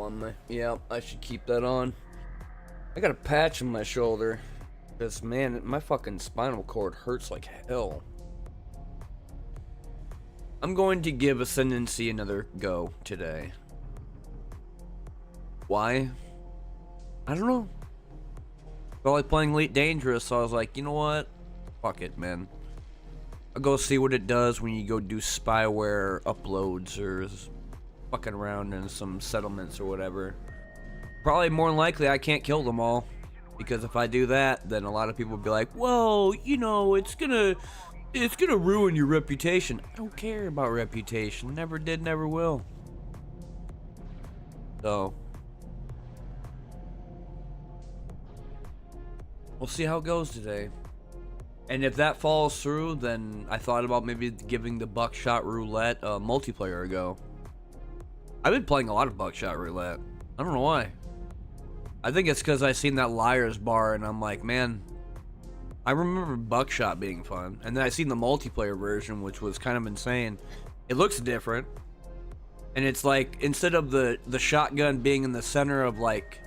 on me. Yeah, I should keep that on. I got a patch in my shoulder. Because, man, my fucking spinal cord hurts like hell. I'm going to give Ascendency another go today. Why? I don't know. Felt like playing Elite Dangerous, so I was like, you know what? Fuck it, man. I'll go see what it does when you go do spyware uploads or fucking around in some settlements or whatever. Probably more than likely I can't kill them all. Because if I do that, then a lot of people will be like, whoa, you know, it's gonna ruin your reputation. I don't care about reputation. Never did, never will. So we'll see how it goes today. And if that falls through, then I thought about maybe giving the Buckshot Roulette a multiplayer a go. I've been playing a lot of Buckshot Roulette. I don't know why. I think it's because I seen that Liar's Bar and I'm like, man, I remember Buckshot being fun. And then I seen the multiplayer version, which was kind of insane. It looks different. And it's like, instead of the shotgun being in the center of like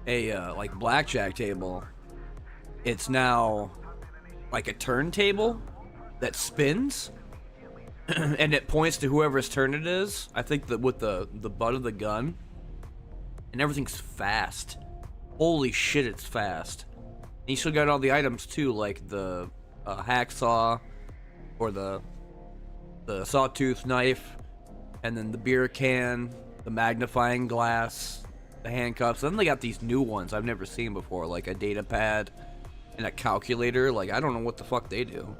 a like blackjack table, it's now like a turntable that spins. And it points to whoever's turn it is. I think that with the butt of the gun. And everything's fast. Holy shit, it's fast. And you still got all the items too, like the hacksaw, or the sawtooth knife, and then the beer can, the magnifying glass, the handcuffs. And then they got these new ones I've never seen before, like a data pad and a calculator. Like, I don't know what the fuck they do.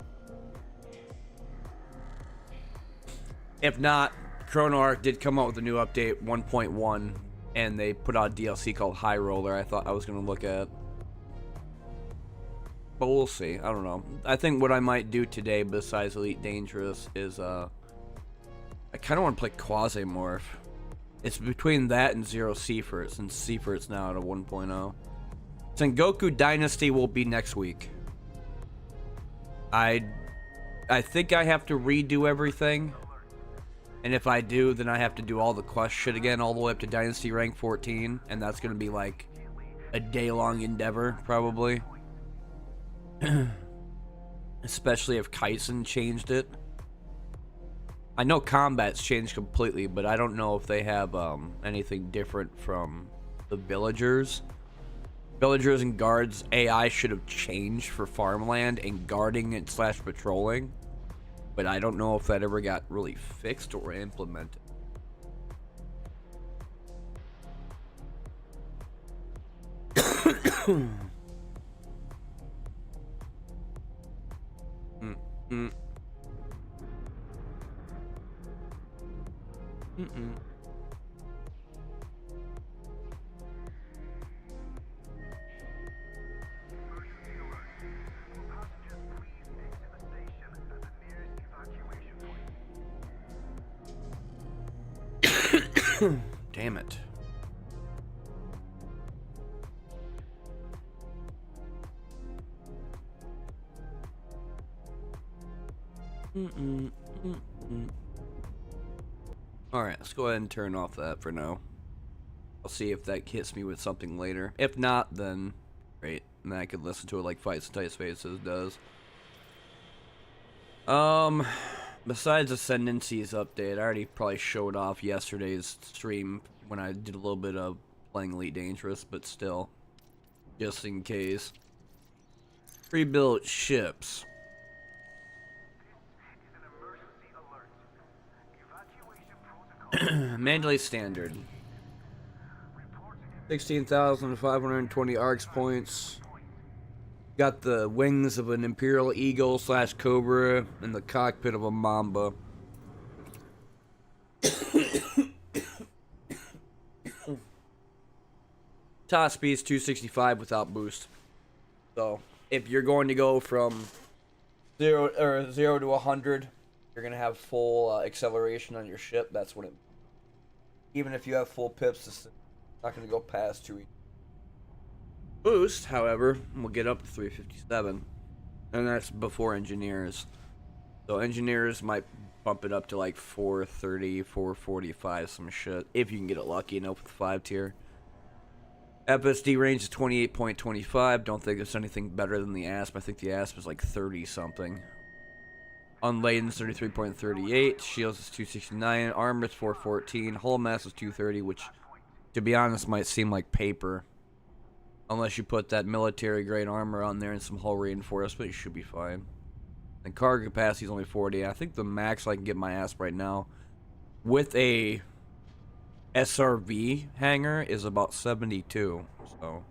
If not, Chrono Arc did come out with a new update 1.1. And they put out a DLC called High Roller. I thought I was going to look at. But we'll see. I don't know. I think what I might do today, besides Elite Dangerous, is I kind of want to play Quasimorph. It's between that and Zero Seafort, since Seafort's now at a 1.0. Sengoku Dynasty will be next week. I think I have to redo everything. And if I do, then I have to do all the quest shit again, all the way up to Dynasty rank 14. And that's going to be like a day-long endeavor, probably. Especially if Kaisen changed it. I know combat's changed completely, but I don't know if they have anything different from the villagers. Villagers and guards AI should have changed for farmland and guarding and / patrolling. But I don't know if that ever got really fixed or implemented. Damn it. Alright, let's go ahead and turn off that for now. I'll see if that hits me with something later. If not, then great. And then I could listen to it like Fights and Tight Spaces does. Besides Ascendency's update, I already probably showed off yesterday's stream when I did a little bit of playing Elite Dangerous, but still, just in case. Pre-built ships. Mandalay Standard. 16,520 ARCS points. Got the wings of an Imperial Eagle / Cobra and the cockpit of a Mamba. Top speed's 265 without boost. So if you're going to go from 0 to 100, you're gonna have full acceleration on your ship. That's what it. Even if you have full pips, it's not gonna go past 2. Boost, however, will get up to 357, and that's before engineers. So engineers might bump it up to like 430, 445, some shit. If you can get it lucky enough with 5 tier. FSD range is 28.25. Don't think it's anything better than the ASP. I think the ASP is like 30 something. Unladen is 33.38. Shields is 269. Armor is 414. Hull mass is 230, which, to be honest, might seem like paper. Unless you put that military grade armor on there and some hull reinforcement, you should be fine. And cargo capacity is only 40. I think the max I can get my ASP right now with a SRV hangar is about 72. So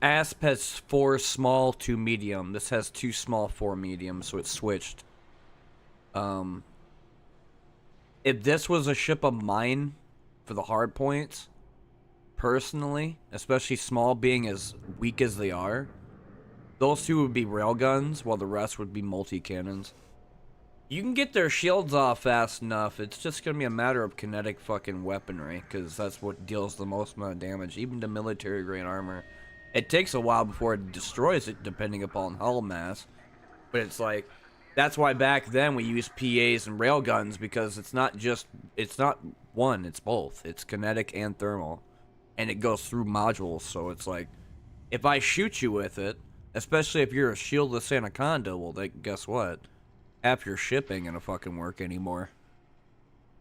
ASP has 4 small, 2 medium. This has 2 small, 4 medium, so it's switched. If this was a ship of mine for the hard points, personally, especially small being as weak as they are, those 2 would be railguns, while the rest would be multi-cannons. You can get their shields off fast enough. It's just going to be a matter of kinetic fucking weaponry, because that's what deals the most amount of damage, even to military-grade armor. It takes a while before it destroys it, depending upon hull mass. But it's like, that's why back then we used PAs and railguns, because it's not one, it's both. It's kinetic and thermal. And it goes through modules, so it's like, if I shoot you with it, especially if you're a shieldless Anaconda, well, guess what? Half your ship ain't gonna fucking work anymore.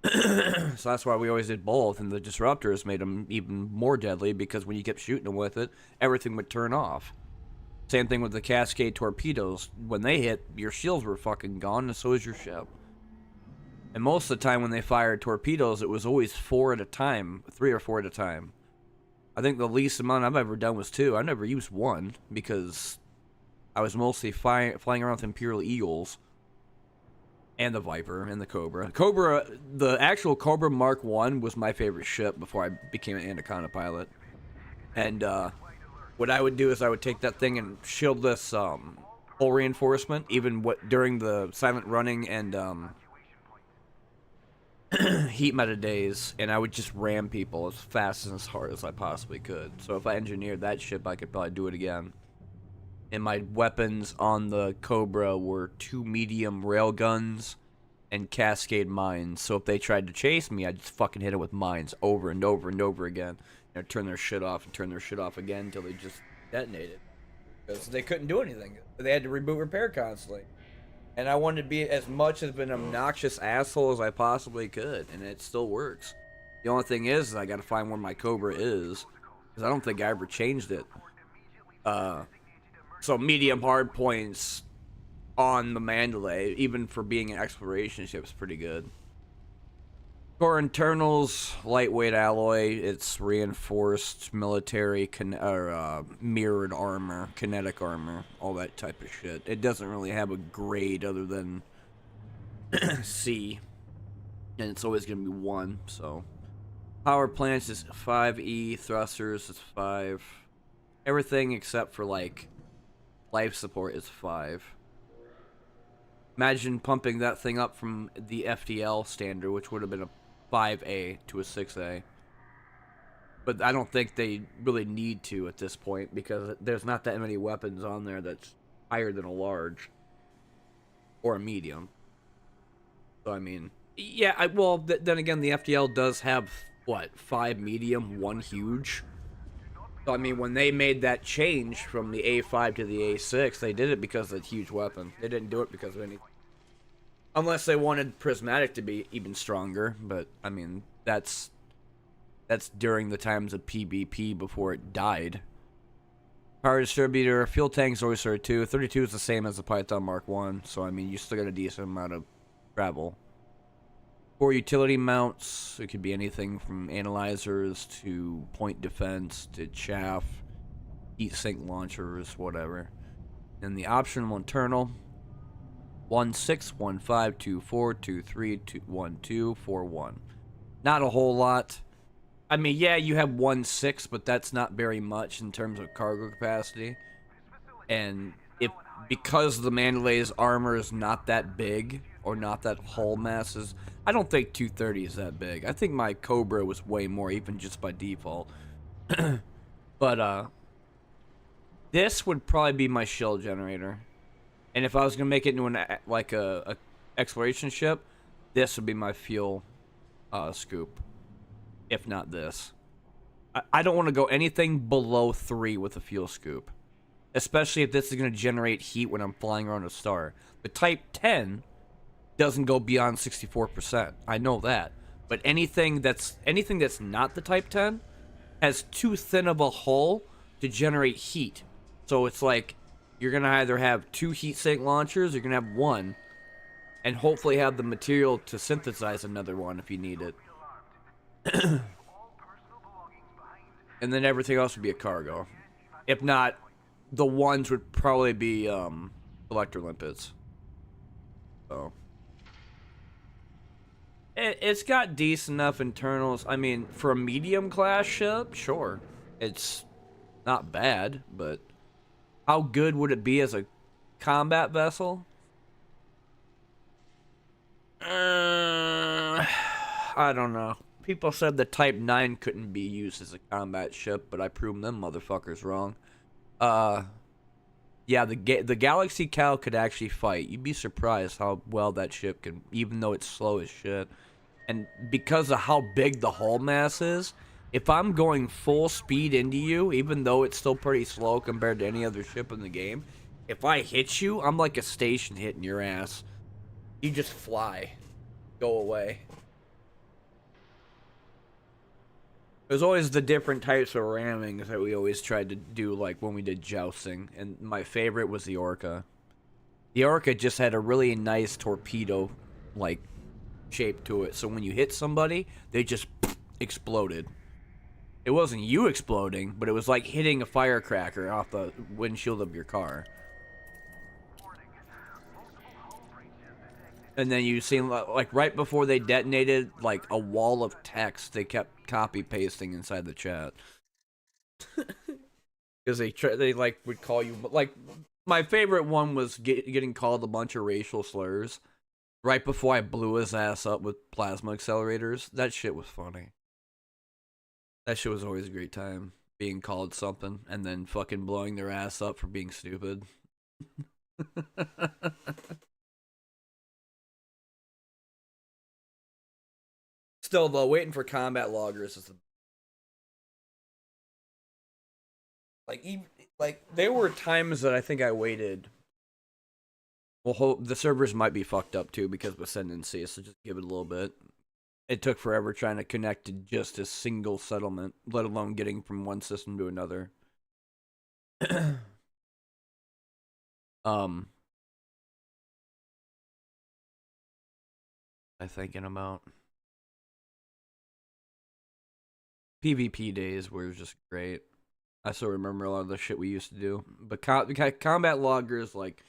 So that's why we always did both, and the disruptors made them even more deadly, because when you kept shooting them with it, everything would turn off. Same thing with the Cascade torpedoes. When they hit, your shields were fucking gone, and so is your ship. And most of the time when they fired torpedoes, it was always 4 at a time, 3 or 4 at a time. I think the least amount I've ever done was 2. I never used 1, because I was mostly flying around with Imperial Eagles. And the Viper, and the Cobra. The actual Cobra Mark 1 was my favorite ship before I became an Anaconda pilot. And what I would do is I would take that thing and shield this hull reinforcement, even during the silent running and heat meta days, and I would just ram people as fast and as hard as I possibly could. So if I engineered that ship, I could probably do it again. And my weapons on the Cobra were 2 medium railguns and Cascade mines. So if they tried to chase me, I'd just fucking hit it with mines over and over and over again. You know, turn their shit off and turn their shit off again until they just detonated. Because they couldn't do anything. They had to reboot repair constantly. And I wanted to be as much of an obnoxious asshole as I possibly could. And it still works. The only thing is I gotta find where my Cobra is. Because I don't think I ever changed it. So medium hard points on the Mandalay, even for being an exploration ship, is pretty good. Core internals, lightweight alloy. It's reinforced military mirrored armor, kinetic armor, all that type of shit. It doesn't really have a grade other than C, and it's always gonna be 1. So power plants is 5E, thrusters is 5. Everything except for like life support is 5. Imagine pumping that thing up from the FDL standard, which would have been a 5A to a 6A. But I don't think they really need to at this point, because there's not that many weapons on there that's higher than a large or a medium. So I mean, yeah, well, then again, the FDL does have, what, 5 medium, 1 huge? So, I mean, when they made that change from the A5 to the A6, they did it because of the huge weapon. They didn't do it because of anything. Unless they wanted Prismatic to be even stronger, but, I mean, that's during the times of PvP before it died. Power distributor, fuel tank's always 32. 32 is the same as the Python Mark 1, so, I mean, you still got a decent amount of travel. 4 utility mounts, it could be anything from analyzers to point defense to chaff, heat sink launchers, whatever. And the optional internal, 161524231241. Not a whole lot. I mean, yeah, you have 1.6, but that's not very much in terms of cargo capacity. And because the Mandalay's armor is not that big, or not that hull masses, I don't think 230 is that big. I think my Cobra was way more, even just by default. But this would probably be my shell generator. And if I was gonna make it into a exploration ship, this would be my fuel scoop. If not this, I don't want to go anything below 3 with a fuel scoop, especially if this is gonna generate heat when I'm flying around a star. The Type 10 doesn't go beyond 64%. I know that, but anything that's not the Type 10 has too thin of a hull to generate heat. So it's like you're gonna either have 2 heat sink launchers, or you're gonna have 1, and hopefully have the material to synthesize another one if you need it. And then everything else would be a cargo. If not, the ones would probably be collector limpets. So it's got decent enough internals. I mean, for a medium class ship, sure, it's not bad, but how good would it be as a combat vessel? I don't know. People said the Type 9 couldn't be used as a combat ship, but I proved them motherfuckers wrong. Yeah, the Galaxy Cow could actually fight. You'd be surprised how well that ship can, even though it's slow as shit. And because of how big the hull mass is, if I'm going full speed into you, even though it's still pretty slow compared to any other ship in the game, if I hit you, I'm like a station hitting your ass. You just fly. Go away. There's always the different types of rammings that we always tried to do, like when we did jousting. And my favorite was the Orca. The Orca just had a really nice torpedo, like, shape to it. So when you hit somebody, they just exploded. It wasn't you exploding, but it was like hitting a firecracker off the windshield of your car. And then you see, like, right before they detonated, like, a wall of text they kept copy-pasting inside the chat. Because they, like, would call you, like, my favorite one was getting called a bunch of racial slurs right before I blew his ass up with plasma accelerators. That shit was funny. That shit was always a great time, being called something, and then fucking blowing their ass up for being stupid. Still, though, waiting for combat loggers is like there were times that I think I waited. Well, the servers might be fucked up too because of Ascendency, so just give it a little bit. It took forever trying to connect to just a single settlement, let alone getting from one system to another. I'm thinking about PvP days were just great. I still remember a lot of the shit we used to do. But combat loggers, like,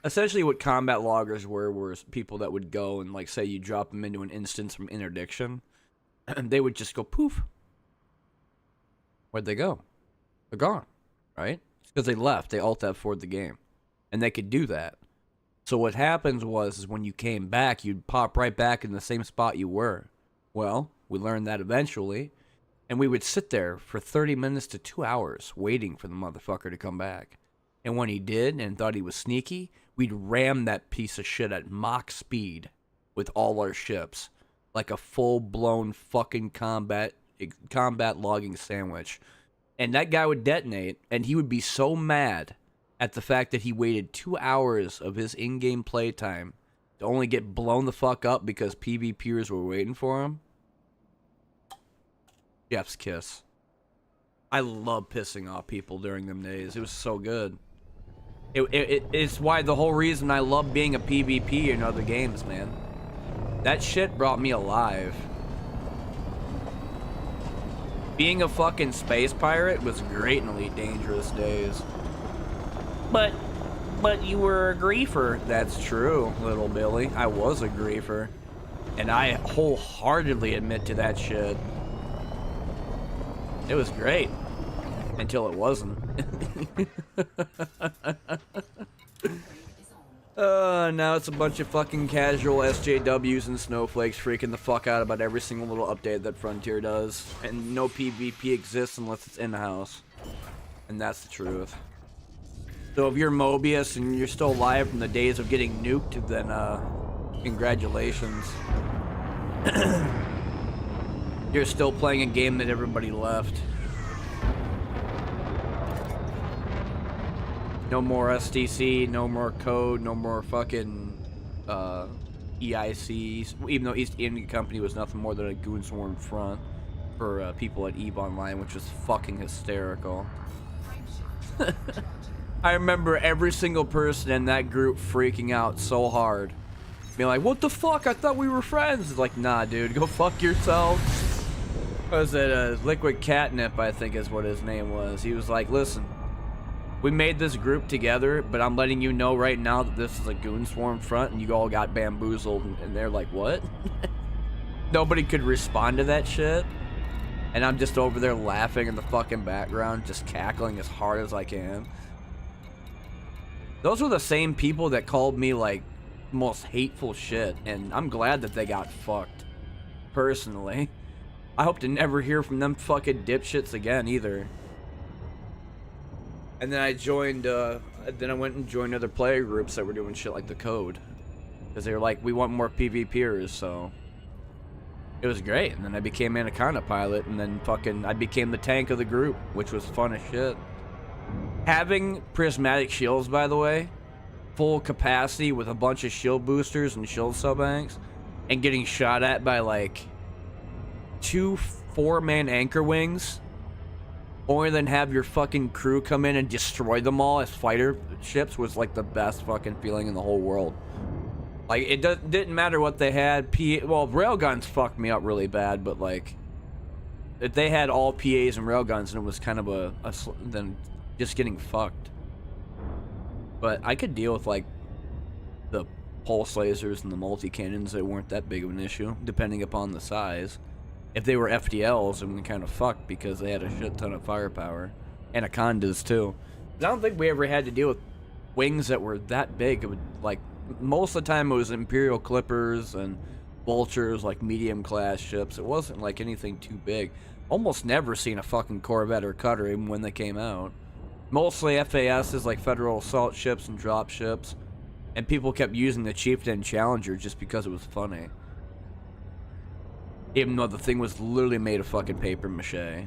essentially what combat loggers were people that would go and, like, say you drop them into an instance from interdiction, and they would just go poof. Where'd they go? They're gone, right? It's because they left. They alt F4'd the game. And they could do that. So what happens is when you came back, you'd pop right back in the same spot you were. Well, we learned that eventually, and we would sit there for 30 minutes to 2 hours waiting for the motherfucker to come back. And when he did and thought he was sneaky, we'd ram that piece of shit at Mach speed with all our ships, like a full-blown fucking combat logging sandwich. And that guy would detonate, and he would be so mad at the fact that he waited 2 hours of his in-game playtime to only get blown the fuck up because PvPers were waiting for him. Jeff's kiss. I love pissing off people during them days. It was so good. It's why the whole reason I love being a PvP in other games, man. That shit brought me alive. Being a fucking space pirate was great in Elite Dangerous days. But you were a griefer. That's true, little Billy. I was a griefer. And I wholeheartedly admit to that shit. It was great. Until it wasn't. Now it's a bunch of fucking casual SJWs and snowflakes freaking the fuck out about every single little update that Frontier does. And no PvP exists unless it's in-house. And that's the truth. So if you're Mobius and you're still alive from the days of getting nuked, then congratulations. You're still playing a game that everybody left. No more STC, no more code, no more fucking EICs. Even though East Indian Company was nothing more than a goon sworn front for people at EVE Online, which was fucking hysterical. I remember every single person in that group freaking out so hard. Being like, what the fuck? I thought we were friends. It's like, nah, dude, go fuck yourself. What was it? Liquid Catnip, I think is what his name was. He was like, listen, we made this group together, but I'm letting you know right now that this is a goon swarm front, and you all got bamboozled. And they're like, what? Nobody could respond to that shit. And I'm just over there laughing in the fucking background, just cackling as hard as I can. Those were the same people that called me, like, most hateful shit, and I'm glad that they got fucked. Personally. I hope to never hear from them fucking dipshits again, either. And then I joined, then I went and joined other player groups that were doing shit like the code. Because they were like, we want more PvPers, so... It was great, and then I became Anaconda Pilot, and then fucking, I became the tank of the group, which was fun as shit. Having prismatic shields, by the way, full capacity with a bunch of shield boosters and shield sub-banks, and getting shot at by, like, 2 4-man anchor wings, or then have your fucking crew come in and destroy them all as fighter ships was, like, the best fucking feeling in the whole world. Like, it didn't matter what they had. Well, railguns fucked me up really bad, but, like, if they had all PAs and railguns, and it was kind of then just getting fucked. But I could deal with, like, the pulse lasers and the multi-cannons. They weren't that big of an issue, depending upon the size. If they were FDLs, I'm kind of fucked because they had a shit ton of firepower. Anacondas, too. But I don't think we ever had to deal with wings that were that big. It would, like, most of the time it was Imperial Clippers and Vultures, like medium-class ships. It wasn't, like, anything too big. Almost never seen a fucking Corvette or cutter even when they came out. Mostly FASs, like Federal Assault Ships and Drop Ships. And people kept using the Chieftain Challenger just because it was funny. Even though the thing was literally made of fucking paper mache.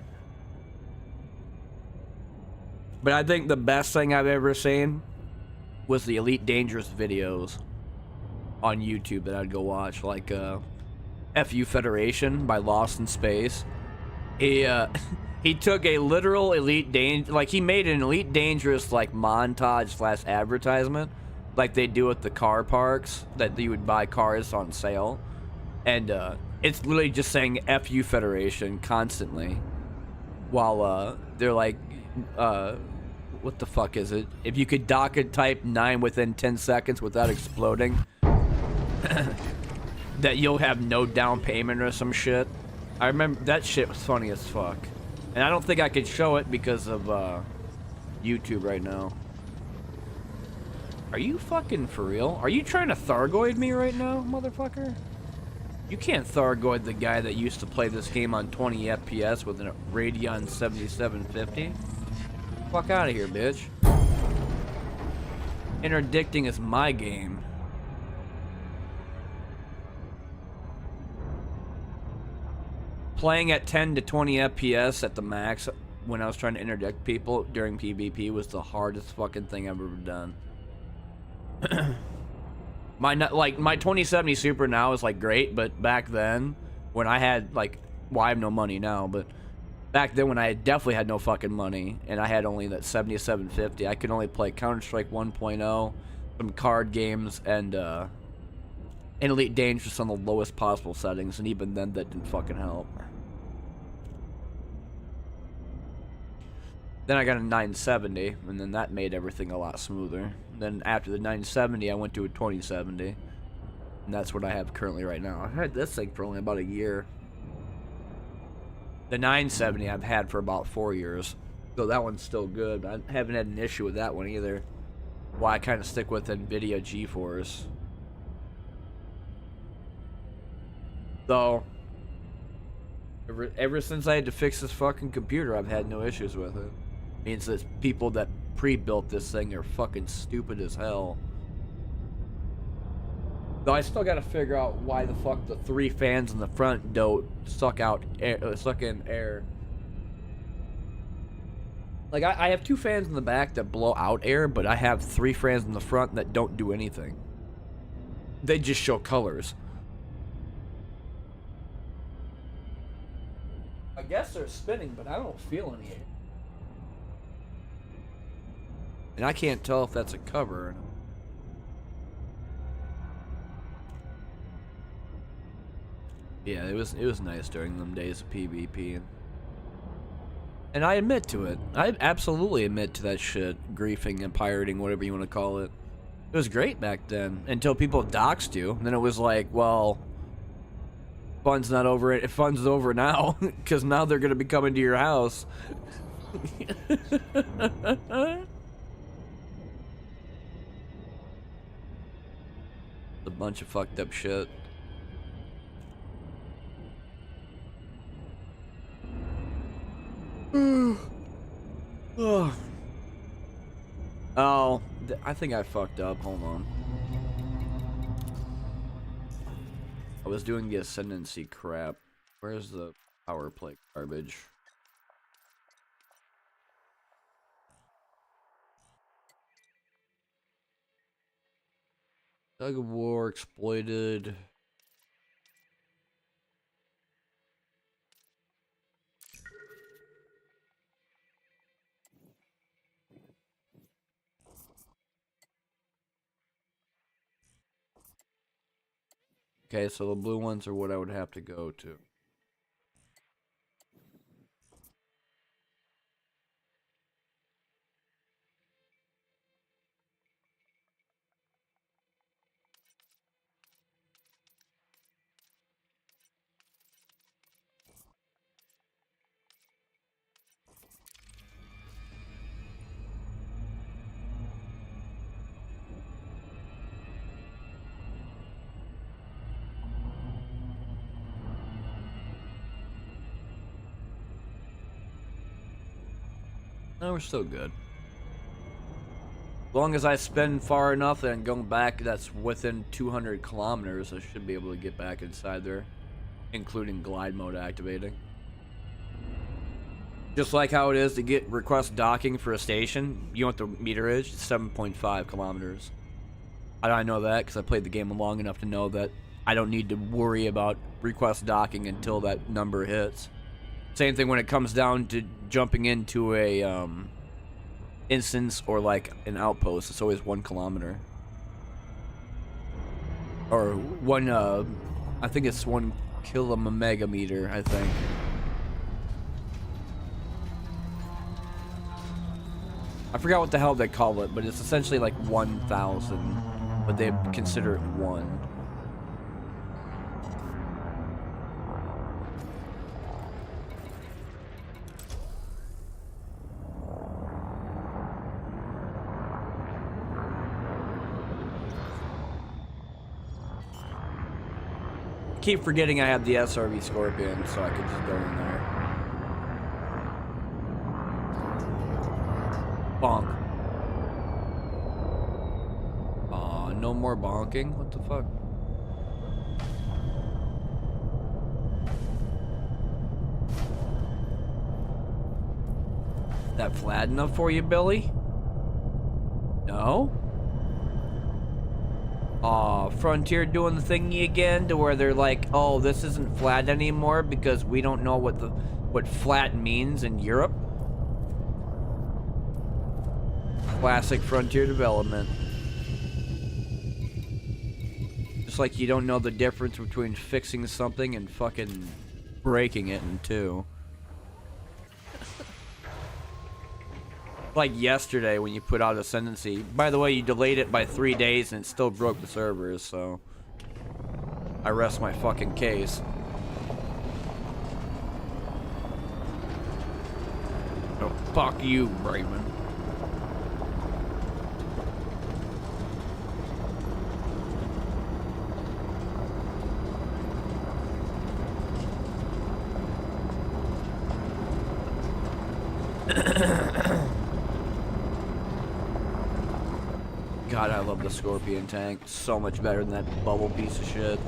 But I think the best thing I've ever seen was the Elite Dangerous videos on YouTube that I'd go watch. Like, FU Federation by Lost in Space. He took a literal Elite Dangerous... Like, he made an Elite Dangerous, like, montage / advertisement. Like they do at the car parks. That you would buy cars on sale. And, it's literally just saying FU Federation constantly. While, they're like, what the fuck is it? If you could docket type 9 within 10 seconds without exploding, that you'll have no down payment or some shit. I remember that shit was funny as fuck. And I don't think I could show it because of, YouTube right now. Are you fucking for real? Are you trying to Thargoid me right now, motherfucker? You can't Thargoid the guy that used to play this game on 20 FPS with a Radeon 7750. Fuck out of here, bitch. Interdicting is my game. Playing at 10 to 20 FPS at the max when I was trying to interdict people during PvP was the hardest fucking thing I've ever done. My 2070 Super now is like great, but back then when I had like, well, I have no money now, but back then when I definitely had no fucking money and I had only that 7750, I could only play Counter-Strike 1.0, some card games, and Elite Dangerous on the lowest possible settings, and even then that didn't fucking help. Then I got a 970, and then that made everything a lot smoother. Then after the 970, I went to a 2070. And that's what I have currently right now. I've had this thing for only about a year. The 970 I've had for about 4 years. So that one's still good. I haven't had an issue with that one either. Why I kind of stick with NVIDIA GeForce. Though, ever since I had to fix this fucking computer, I've had no issues with it. Means that people that pre-built this thing are fucking stupid as hell. Though I still gotta figure out why the fuck the 3 fans in the front don't suck in air. Like, I have 2 fans in the back that blow out air, but I have 3 fans in the front that don't do anything. They just show colors. I guess they're spinning, but I don't feel any air. And I can't tell if that's a cover or not. Yeah, it was nice during them days of PvP. And I admit to it. I absolutely admit to that shit. Griefing and pirating, whatever you want to call it. It was great back then. Until people doxed you. And then it was like, well, fun's not over it. Fun's over now. Because now they're going to be coming to your house. A bunch of fucked up shit. Oh, I think I fucked up. Hold on. I was doing the Ascendency crap. Where's the power plate garbage? Tug of War exploited. Okay, so the blue ones are what I would have to go to. No, we're still good. As long as I spin far enough and going back that's within 200 kilometers, I should be able to get back inside there, including glide mode activating. Just like how it is to get request docking for a station, you know what the meter is? It's 7.5 kilometers. How do I know that? Because I played the game long enough to know that I don't need to worry about request docking until that number hits. Same thing when it comes down to jumping into a instance or like an outpost. It's always 1 kilometer. Or one, I think it's 1 kilomegameter, I think. I forgot what the hell they call it, but it's essentially like 1,000, but they consider it 1. Keep forgetting I have the SRV Scorpion, so I could just go in there. Bonk. Aw, no more bonking? What the fuck? That flat enough for you, Billy? No? Aw, Frontier doing the thingy again to where they're like, oh, this isn't flat anymore because we don't know what flat means in Europe. Classic Frontier development. Just like you don't know the difference between fixing something and fucking breaking it in two. Like yesterday when you put out Ascendency. By the way, you delayed it by 3 days and it still broke the servers, so I rest my fucking case. Oh, fuck you, Braven. God, I love the Scorpion tank. So much better than that bubble piece of shit.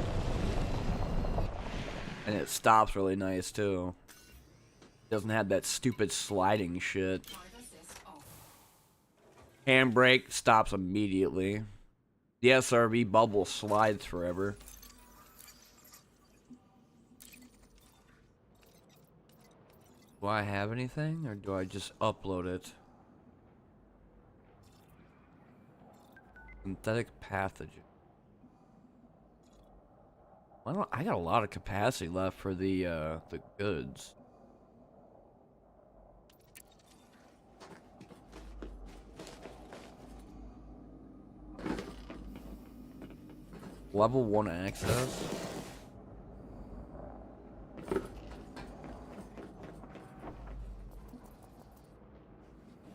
And it stops really nice, too. Doesn't have that stupid sliding shit. Handbrake stops immediately. The SRV bubble slides forever. Do I have anything, or do I just upload it? Synthetic pathogen. I got a lot of capacity left for the goods. Level 1 access.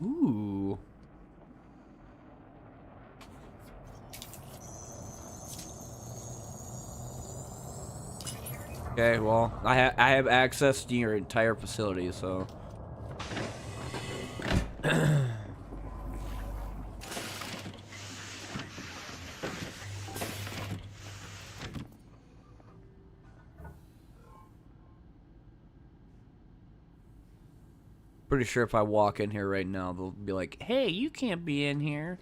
Ooh. Okay, well, I have access to your entire facility, so. Pretty sure if I walk in here right now, they'll be like, "Hey, you can't be in here."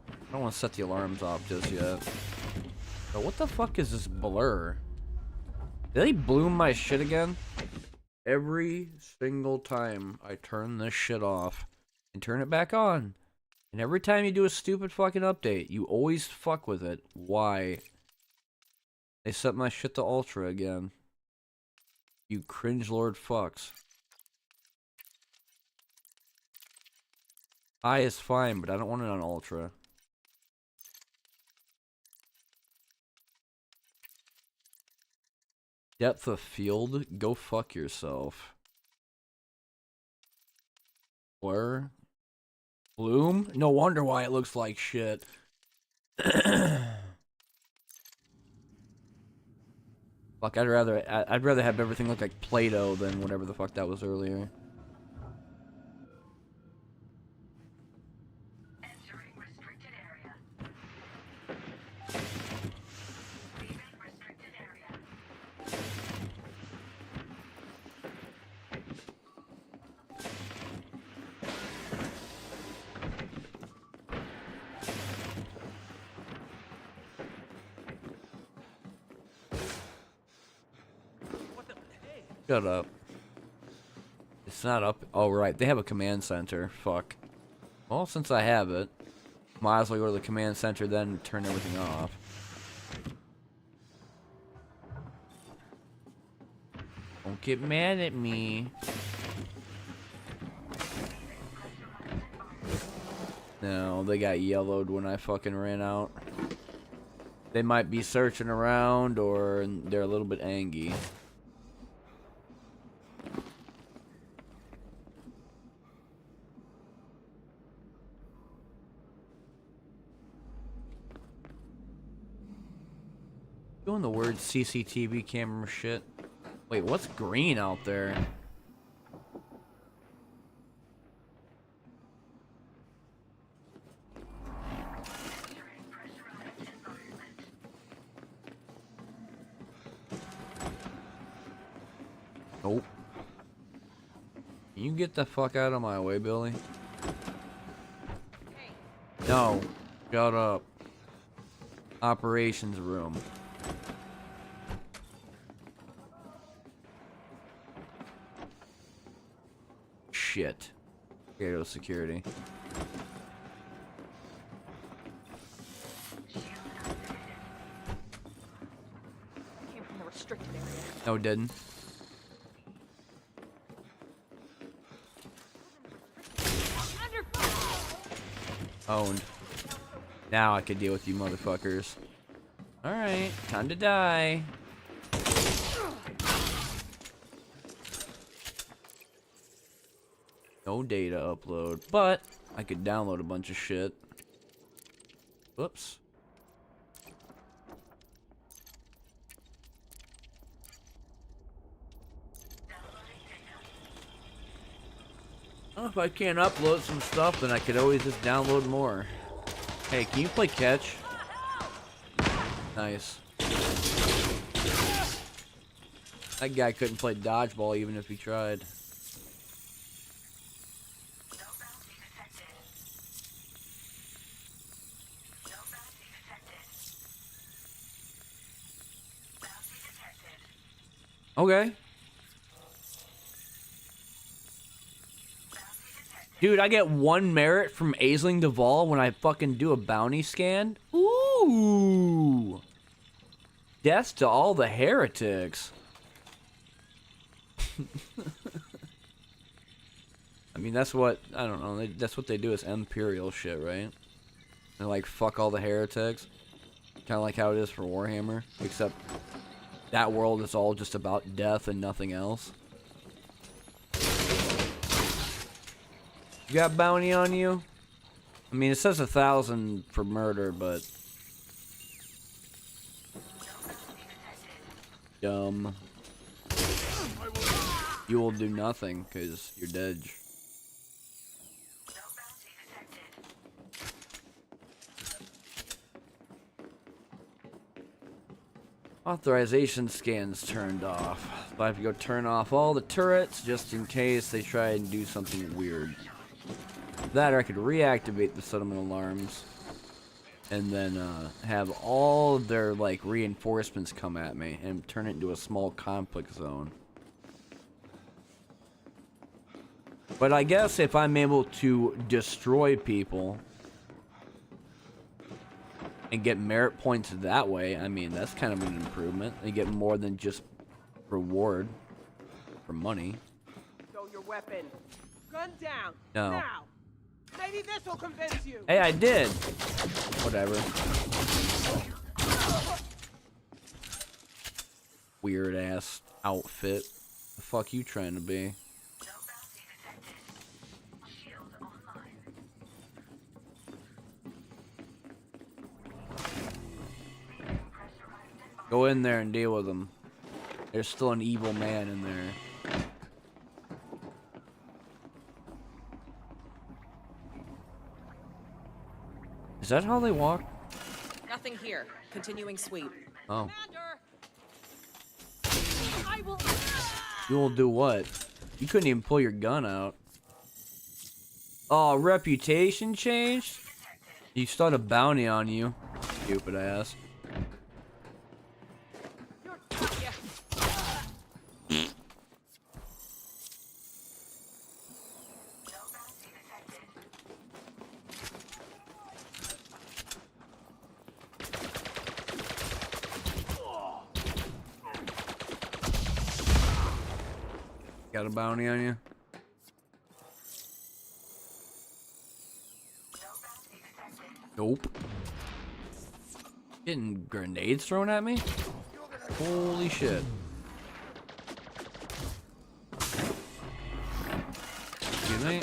I don't want to set the alarms off just yet. But what the fuck is this blur? Did they bloom my shit again? Every single time I turn this shit off and turn it back on, and every time you do a stupid fucking update, you always fuck with it. Why? They set my shit to ultra again. You cringe lord fucks. High is fine, but I don't want it on ultra. Depth of field? Go fuck yourself. Blur? Bloom? No wonder why it looks like shit. Fuck, I'd rather have everything look like Play-Doh than whatever the fuck that was earlier. Entering restricted area. Leaving restricted area. Shut up. It's not up. Oh, right. They have a command center. Fuck. Well, since I have it, might as well go to the command center, then turn everything off. Don't get mad at me. No, they got yellowed when I fucking ran out. They might be searching around, or they're a little bit angry. Doing the word CCTV camera shit. Wait, what's green out there? Nope. Can you get the fuck out of my way, Billy? No. Shut up. Operations room. Shit. Gotta go to security. Came from the restricted area. No, it didn't. Under fire! Owned. Now I can deal with you motherfuckers. Alright, time to die. No data upload, but I could download a bunch of shit. Whoops. Well, if I can't upload some stuff, then I could always just download more. Hey, can you play catch? Nice. That guy couldn't play dodgeball even if he tried. Okay. Dude, I get 1 merit from Aisling Duvall when I fucking do a bounty scan. Ooh. Death to all the heretics. I mean, that's what, I don't know, that's what they do as Imperial shit, right? They're like, fuck all the heretics. Kind of like how it is for Warhammer, except that world is all just about death and nothing else. You got bounty on you? I mean, it says 1,000 for murder, but... Dumb. You will do nothing, because you're dead. Authorization scans turned off. But I have to go turn off all the turrets just in case they try and do something weird. That or I could reactivate the settlement alarms and then have all their like reinforcements come at me and turn it into a small conflict zone. But I guess if I'm able to destroy people and get merit points that way, I mean, that's kind of an improvement. You get more than just reward for money. Show your weapon. Gun down. No. Now. Maybe this will convince you. Hey, I did. Whatever. Weird ass outfit. The fuck you trying to be? Go in there and deal with them. There's still an evil man in there. Is that how they walk? Nothing here. Continuing sweep. Oh. I will. You will do what? You couldn't even pull your gun out. Oh, reputation changed? You start a bounty on you. Stupid ass. Got a bounty on you? Nope. Getting grenades thrown at me? Holy shit. Excuse me?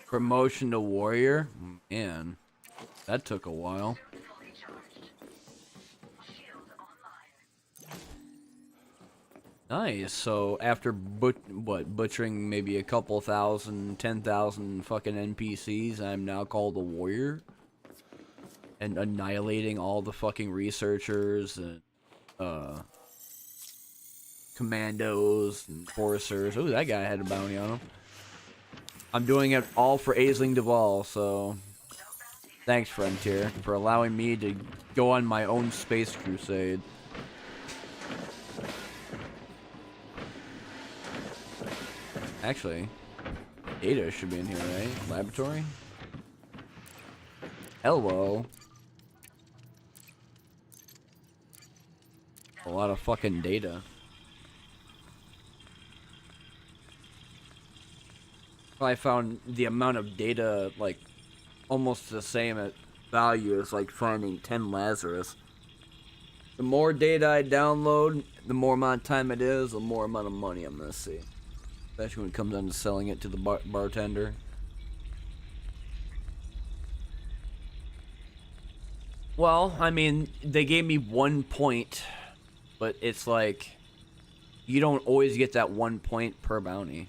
Promotion to warrior? Man, that took a while. Nice. So after butchering maybe a couple thousand, 10,000 fucking NPCs, I'm now called a warrior? And annihilating all the fucking researchers and commandos and forcers. Ooh, that guy had a bounty on him. I'm doing it all for Aisling Duvall, so thanks, Frontier, for allowing me to go on my own space crusade. Actually, Data should be in here, right? Laboratory? Hello. A lot of fucking data. I found the amount of data, like, almost the same at value as, like, finding 10 Lazarus. The more data I download, the more amount of time it is, the more amount of money I'm gonna see. Especially when it comes down to selling it to the bartender. Well, I mean, they gave me 1 point, but it's like, you don't always get that 1 point per bounty.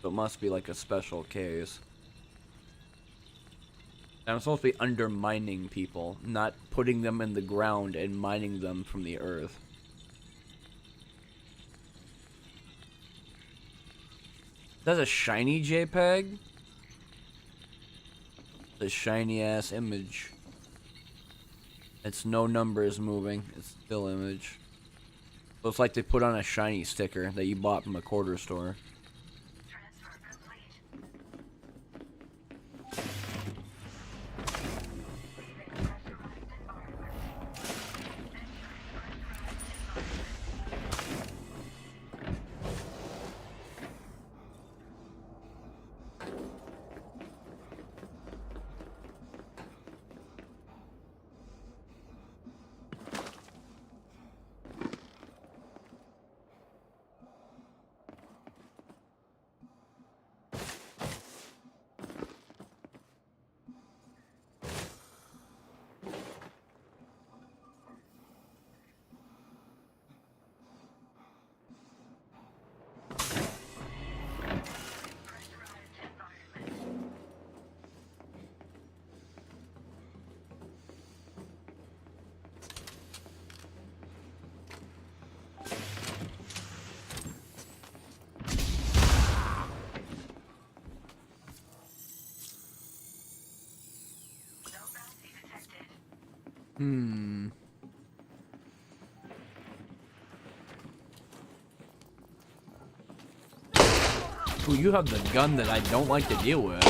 So it must be like a special case. And I'm supposed to be undermining people, not putting them in the ground and mining them from the earth. That's a shiny JPEG? The shiny ass image. It's no numbers moving, it's still image. So it's like they put on a shiny sticker that you bought from a quarter store. Ooh, you have the gun that I don't like to deal with.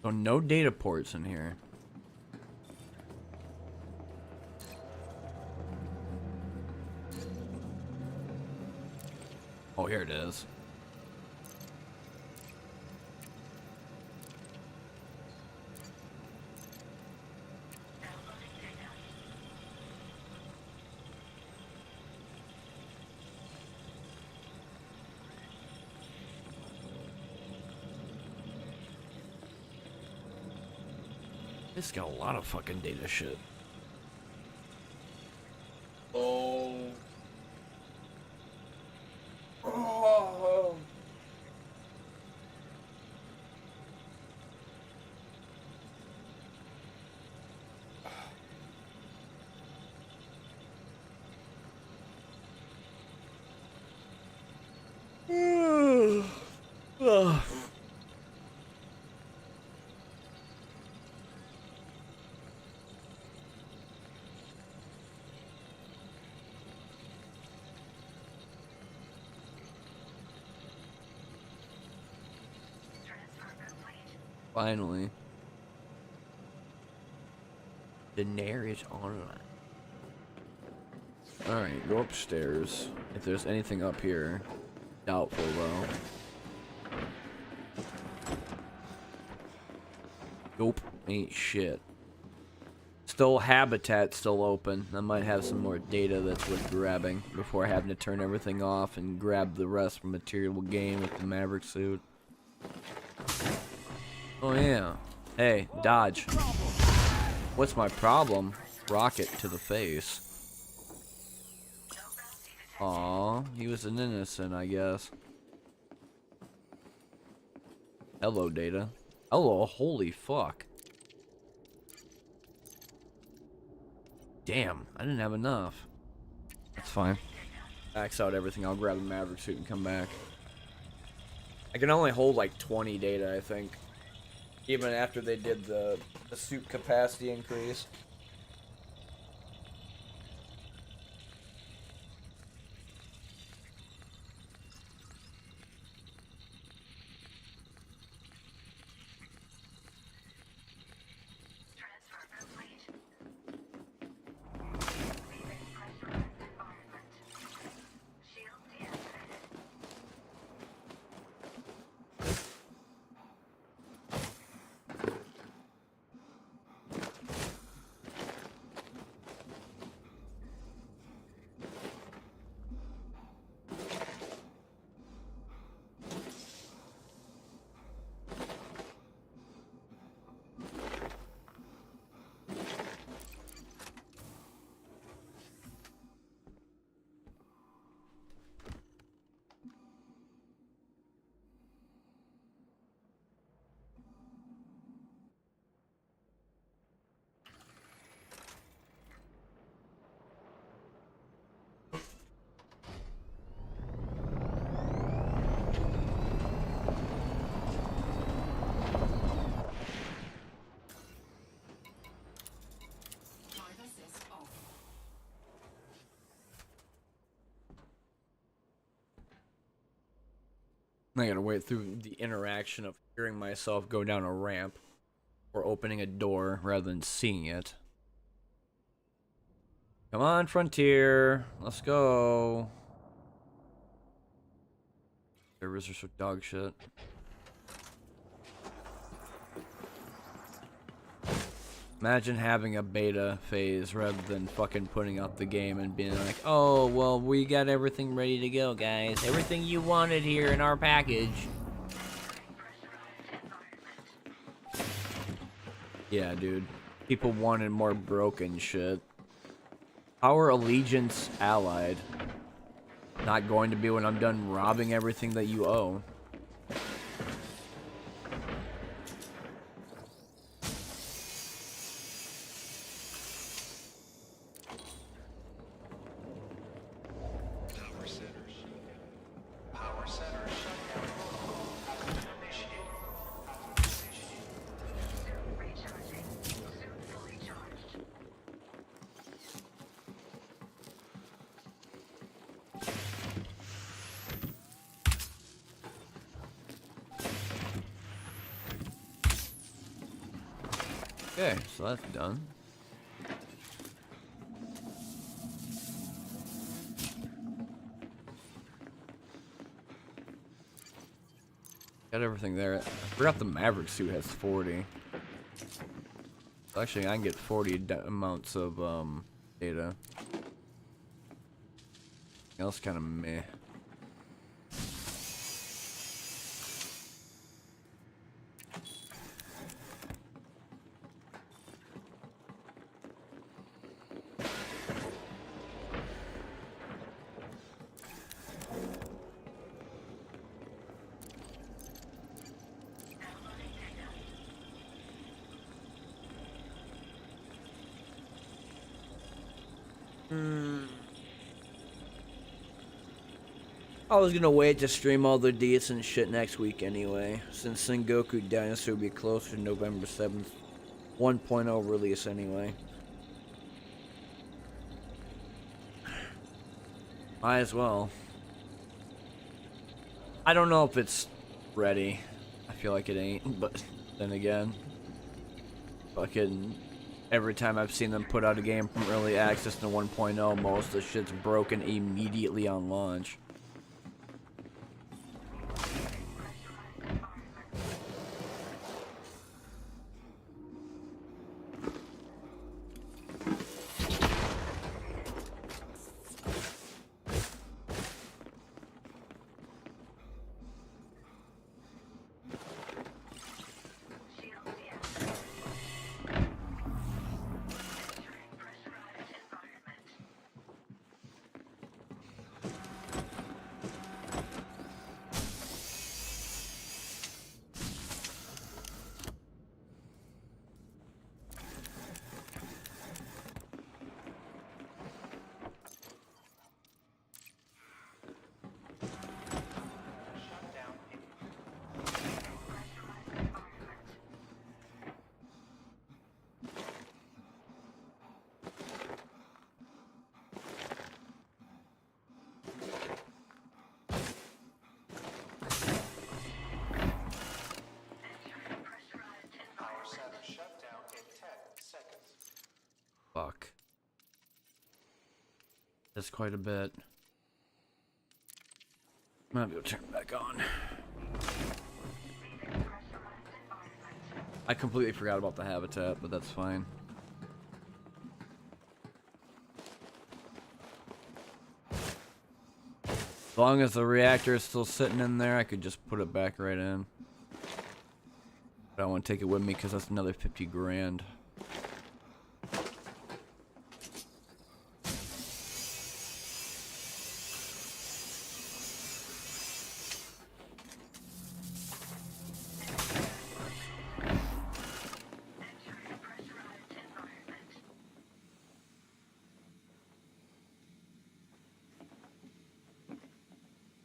So no data ports in here. Oh, here it is. This got a lot of fucking data shit. Oh. Oh. Ugh. Finally. Daenerys online. Alright, go upstairs. If there's anything up here. Doubtful though. Nope, ain't shit. Still habitat still open. I might have some more data that's worth grabbing before having to turn everything off and grab the rest from material gain with the Maverick suit. Oh yeah. Hey, dodge. What's my problem? Rocket to the face. Aw, he was an innocent, I guess. Hello, data. Hello, holy fuck. damn, I didn't have enough. That's fine. Max out everything. I'll grab the Maverick suit and come back. I can only hold like 20 data, I think. Even after they did the suit capacity increase. I gotta wait through the interaction of hearing myself go down a ramp or opening a door rather than seeing it. Come on, Frontier. Let's go. Servers are so dog shit. Imagine having a beta phase rather than fucking putting out the game and being like, oh, well, we got everything ready to go, guys. Everything you wanted here in our package. Yeah, dude. People wanted more broken shit. Our allegiance allied. Not going to be when I'm done robbing everything that you owe. Okay, so that's done. Got everything there. I forgot the Maverick suit has 40. So actually, I can get 40 amounts of data. Everything else kind of meh. I was gonna wait to stream all the decent shit next week anyway, since Sengoku Dynasty will be closer to November 7th 1.0 release anyway. Might as well. I don't know if it's ready. I feel like it ain't, but then again, fucking every time I've seen them put out a game from early access to 1.0, most of the shit's broken immediately on launch. Fuck. That's quite a bit. Might be able to turn it back on. I completely forgot about the habitat, but that's fine. As long as the reactor is still sitting in there, I could just put it back right in. But I don't want to take it with me because that's another 50 grand.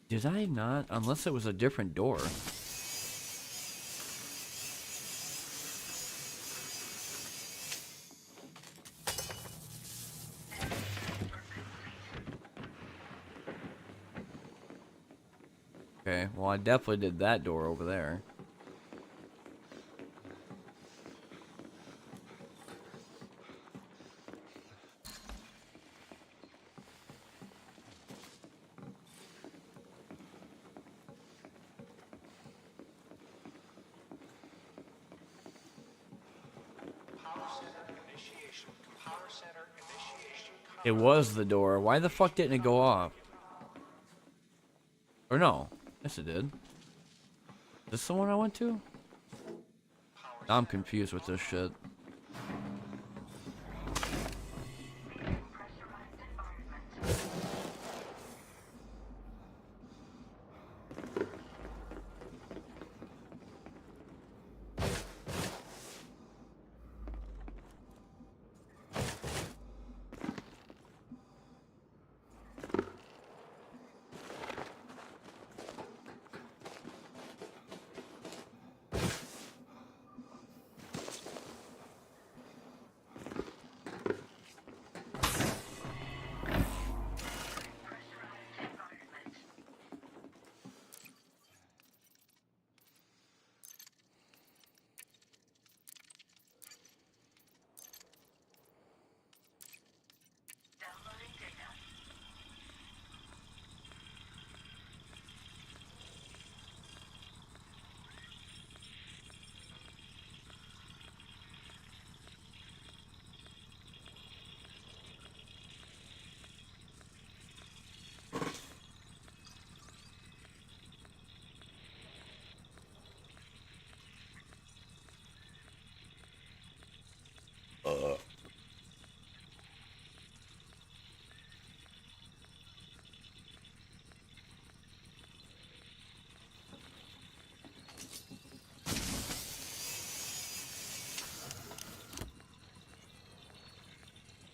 Did I not? Unless it was a different door. Okay, well I definitely did that door over there. It was the door. Why the fuck didn't it go off? Or no. Yes, it did. Is this the one I went to? I'm confused with this shit.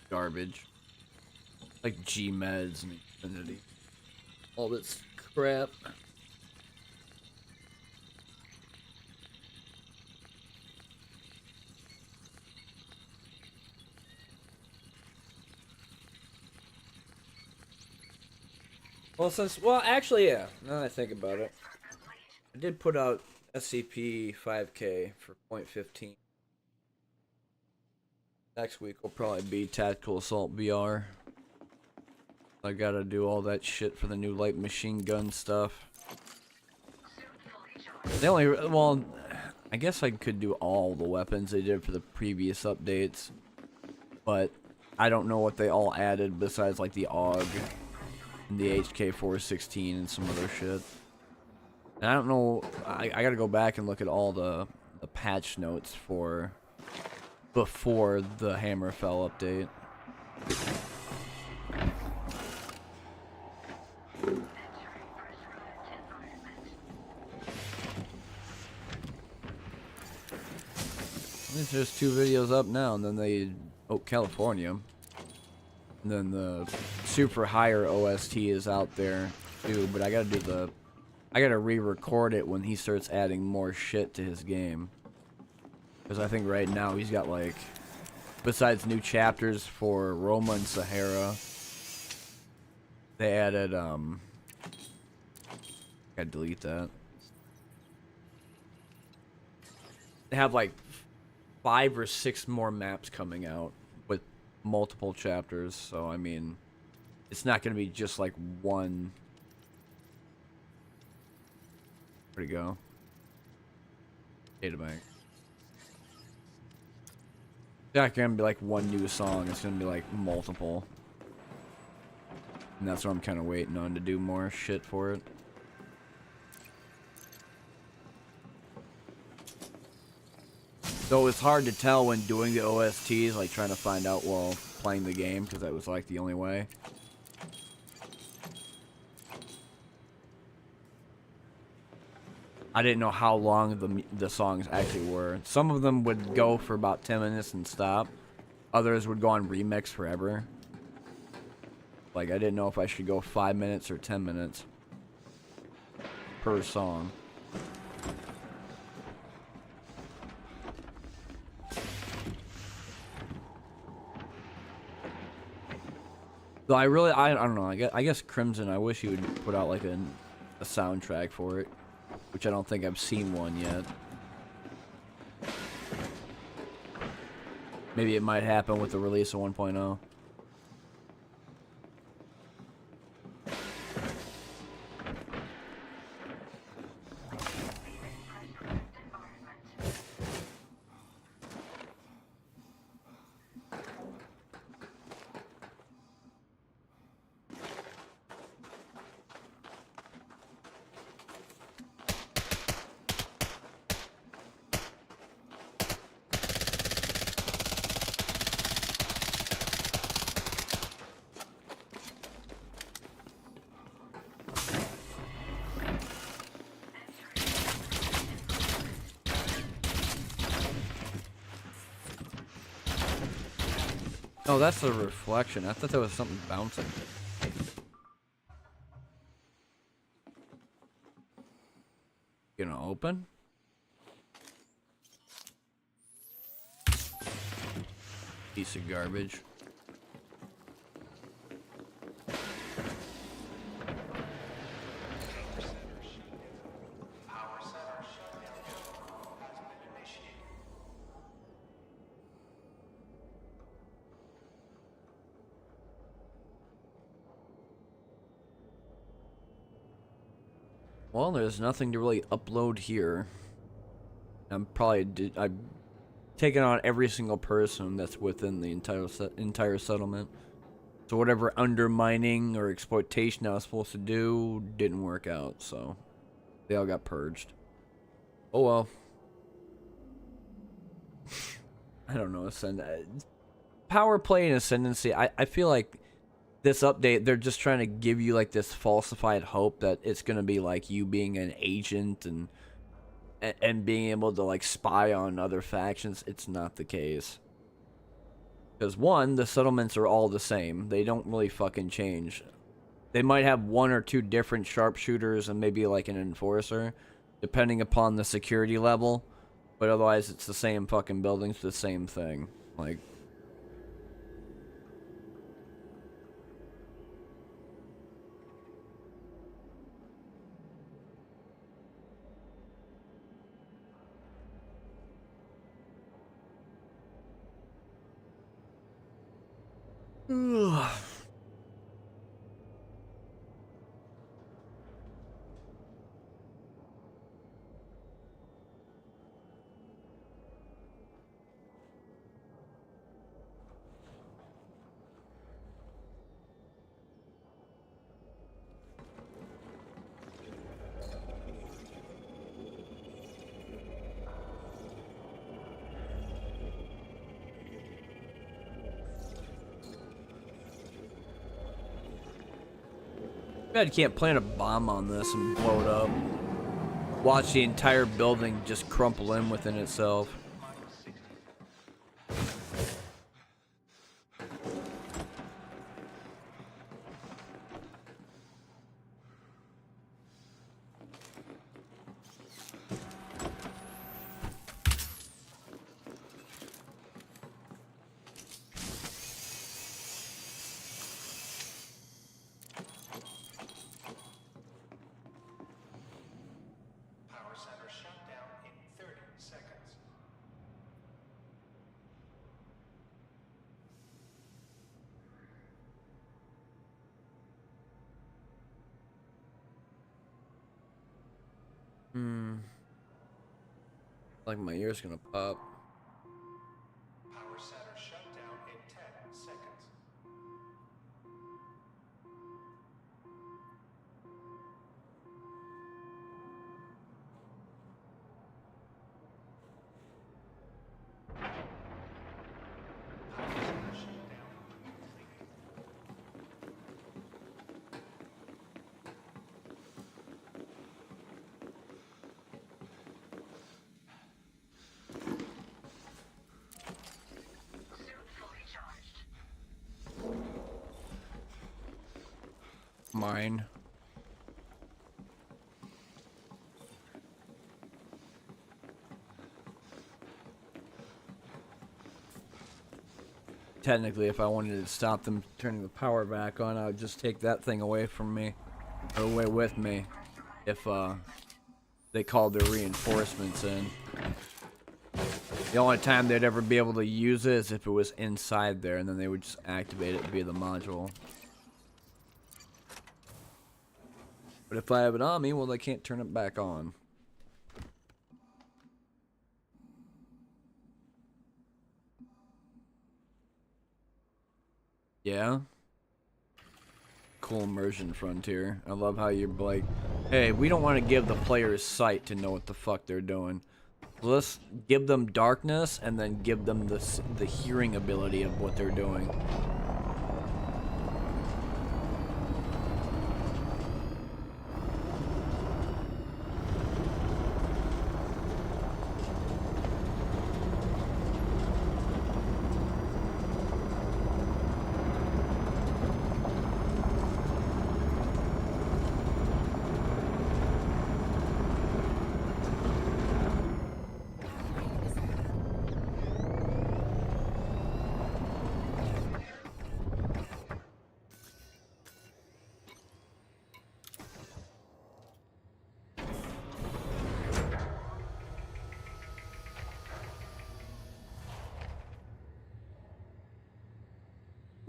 Garbage. Like G-Meds and Infinity. All this crap. Well, actually, yeah. Now that I think about it, I did put out SCP 5K for .15. Next week will probably be Tactical Assault VR. I gotta do all that shit for the new light machine gun stuff. Well, I guess I could do all the weapons they did for the previous updates, but I don't know what they all added besides like the AUG and the HK416 and some other shit. And I don't know, I gotta go back and look at all the patch notes for before the Hammerfell update. There's just 2 videos up now, and then they... Oh, California. And then the super higher OST is out there, too, but I gotta do the... I gotta re-record it when he starts adding more shit to his game. Because I think right now he's got, like... Besides new chapters for Roma and Sahara, they added, gotta delete that. They have, like, 5 or 6 more maps coming out with multiple chapters, so I mean, it's not gonna be just like one. Where'd it go? Databank. It's not gonna be like one new song, it's gonna be like multiple. And that's what I'm kind of waiting on, to do more shit for it. So it's hard to tell when doing the OSTs, like trying to find out while playing the game, because that was like the only way. I didn't know how long the songs actually were. Some of them would go for about 10 minutes and stop. Others would go on remix forever. Like, I didn't know if I should go 5 minutes or 10 minutes per song. Though I don't know. I guess Crimson, I wish he would put out like a soundtrack for it, which I don't think I've seen one yet. Maybe it might happen with the release of 1.0. Oh, that's the reflection. I thought there was something bouncing. Gonna open? Piece of garbage. Well, there's nothing to really upload here. I've taken on every single person that's within the entire settlement. So whatever undermining or exploitation I was supposed to do didn't work out, so they all got purged. Oh well. I don't know, Power Play and Ascendancy, I feel like this update, they're just trying to give you like this falsified hope that it's gonna be like you being an agent and being able to like spy on other factions. It's not the case. Because one, the settlements are all the same. They don't really fucking change. They might have one or two different sharpshooters and maybe like an enforcer, depending upon the security level. But otherwise, it's the same fucking buildings, the same thing. Like, ugh. God, can't plant a bomb on this and blow it up. Watch the entire building just crumple in within itself. Power center shut down in 30 seconds. Like my ear's gonna pop. Power center shut down in 10 seconds. Power center shutdown completed. Mine. Technically, if I wanted to stop them turning the power back on, I would just take that thing away from me, or away with me, if they called their reinforcements in. The only time they'd ever be able to use it is if it was inside there, and then they would just activate it via the module. But if I have it on me, well, they can't turn it back on. Yeah? Cool immersion frontier. I love how you're like, hey, we don't want to give the players sight to know what the fuck they're doing. Let's give them darkness and then give them the hearing ability of what they're doing.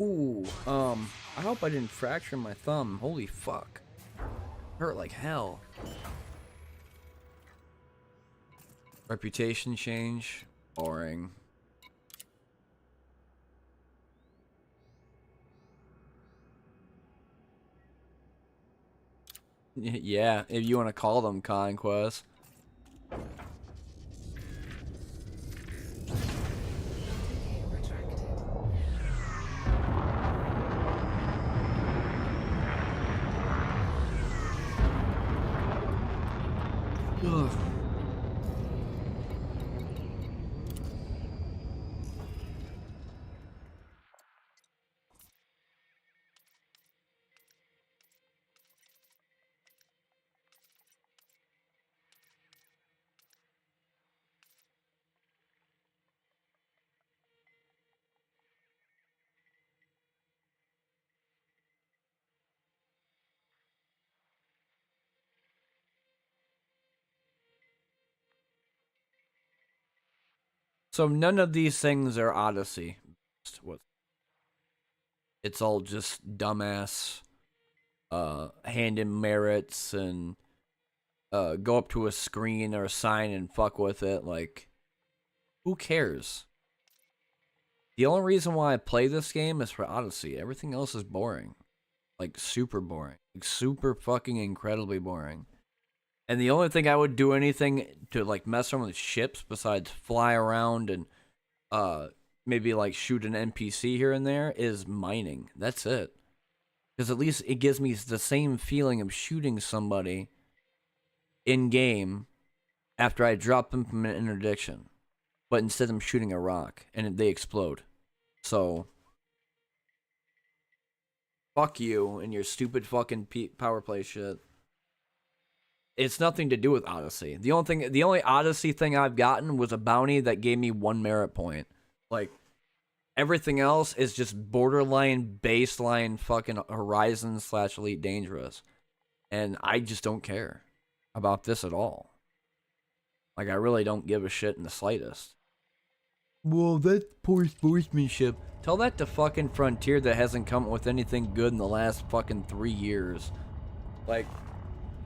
Ooh, I hope I didn't fracture my thumb. Holy fuck. Hurt like hell. Reputation change. Boring. Yeah, if you want to call them conquests. Ugh. So none of these things are Odyssey. It's all just dumbass hand in merits and go up to a screen or a sign and fuck with it. Like, who cares? The only reason why I play this game is for Odyssey. Everything else is boring. Like, super boring. Like, super fucking incredibly boring. And the only thing I would do anything to, like, mess around with ships besides fly around and, maybe, like, shoot an NPC here and there is mining. That's it. Because at least it gives me the same feeling of shooting somebody in-game after I drop them from an interdiction. But instead I'm shooting a rock, and they explode. So, fuck you and your stupid fucking power play shit. It's nothing to do with Odyssey. The only Odyssey thing I've gotten was a bounty that gave me 1 merit point. Like, everything else is just borderline, baseline fucking Horizon / Elite Dangerous. And I just don't care about this at all. Like, I really don't give a shit in the slightest. Well, that's poor sportsmanship. Tell that to fucking Frontier that hasn't come up with anything good in the last fucking 3 years. Like,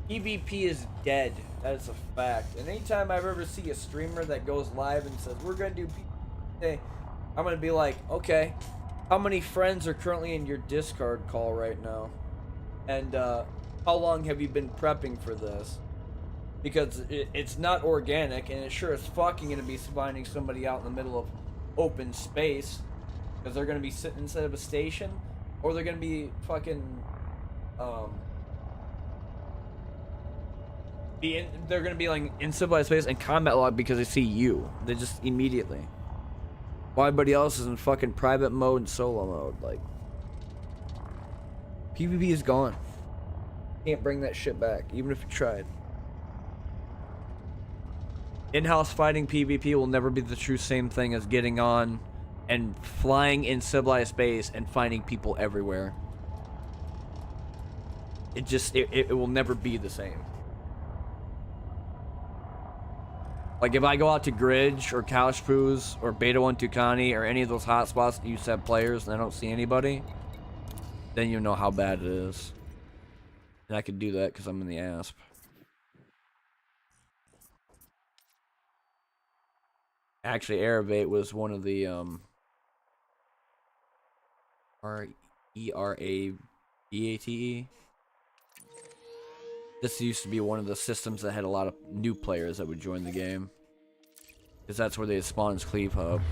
PvP is dead. That is a fact. And anytime I've ever see a streamer that goes live and says, we're going to do PvP today, I'm going to be like, okay, how many friends are currently in your Discord call right now? And how long have you been prepping for this? Because it's not organic, and it sure as fucking going to be finding somebody out in the middle of open space. Because they're going to be sitting inside of a station, or they're going to be fucking... they're gonna be like in civilized space and combat log because they see you. They just immediately. While everybody else is in fucking private mode and solo mode. Like, PvP is gone. Can't bring that shit back, even if you tried. In-house fighting PvP will never be the true same thing as getting on and flying in civilized space and finding people everywhere. It will never be the same. Like, if I go out to Gridge or Couchpoos or Beta 1 Tucani or any of those hotspots that used to have players and I don't see anybody, then you know how bad it is. And I could do that because I'm in the ASP. Actually, Eravate was one of the ERABATE. This used to be one of the systems that had a lot of new players that would join the game. Because that's where they spawn as Cleave Hub.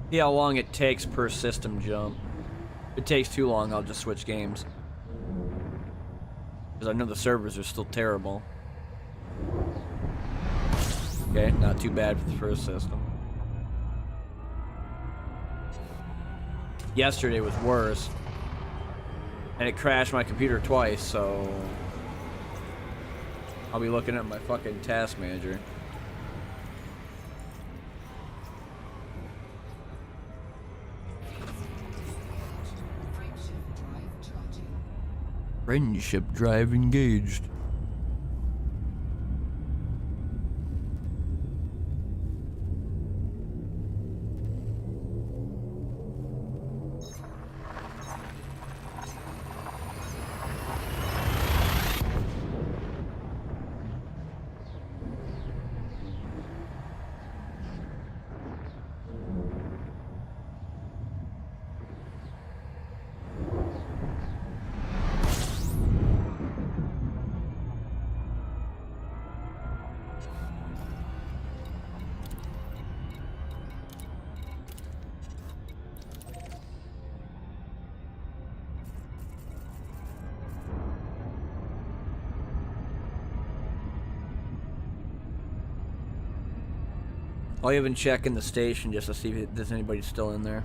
See how long it takes per system jump. If it takes too long, I'll just switch games. Because I know the servers are still terrible. Okay, not too bad for the first system. Yesterday was worse. And it crashed my computer twice, so... I'll be looking at my fucking task manager. Friendship drive engaged. I'll even check in the station just to see if there's anybody still in there.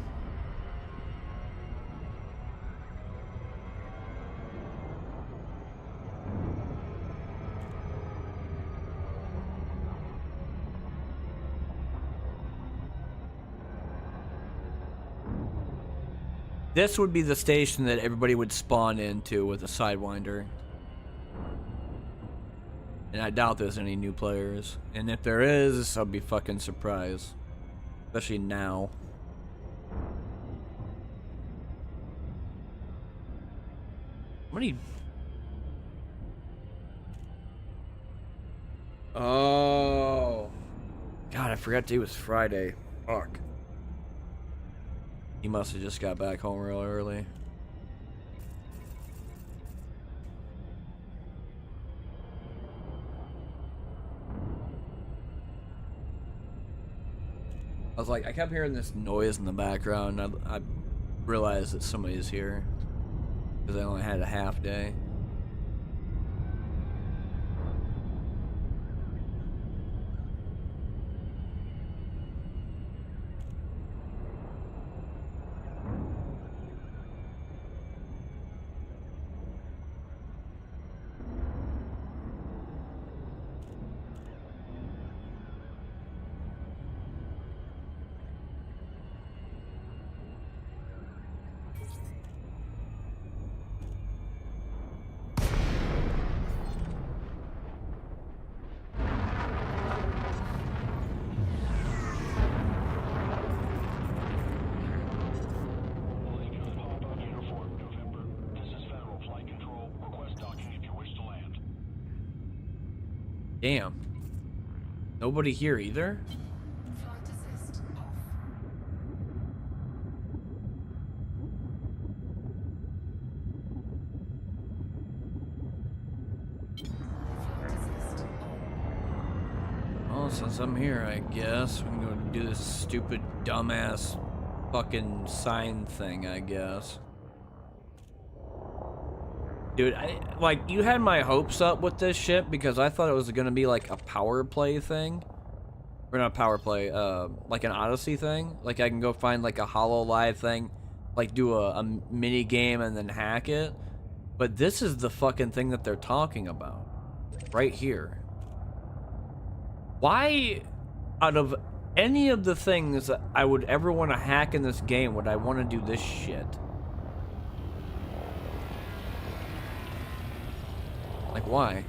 This would be the station that everybody would spawn into with a Sidewinder. And I doubt there's any new players. And if there is, I'll be fucking surprised. Especially now. How many... Oh. God, I forgot today was Friday. Fuck. He must have just got back home real early. I was like, I kept hearing this noise in the background. I realized that somebody's here. Because I only had a half day. Damn. Nobody here either? Flight assist off. Flight assist on. Well, since I'm here, I guess I'm going to do this stupid, dumbass fucking sign thing, I guess. Dude, like, you had my hopes up with this shit because I thought it was going to be like a power play thing. Or not power play, like an Odyssey thing. Like, I can go find like a HoloLive thing, like do a mini game and then hack it. But this is the fucking thing that they're talking about. Right here. Why, out of any of the things that I would ever want to hack in this game, would I want to do this shit? Like, why?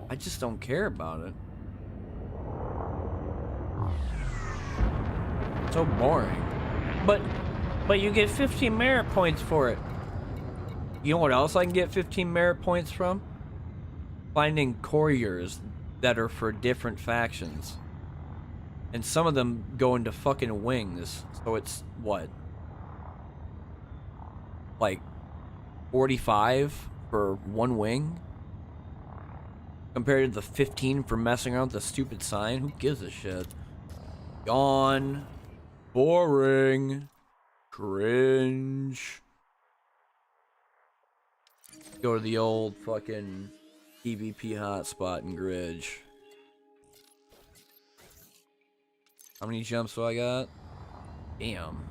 I just don't care about it. So boring. But you get 15 merit points for it. You know what else I can get 15 merit points from? Finding couriers that are for different factions. And some of them go into fucking wings. So it's what? Like 45 for one wing? Compared to the 15 for messing around with the stupid sign? Who gives a shit? Yawn. Boring. Cringe. Go to the old fucking PvP hotspot in Gridge. How many jumps do I got? Damn.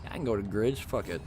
I can go to Gridge. Fuck it.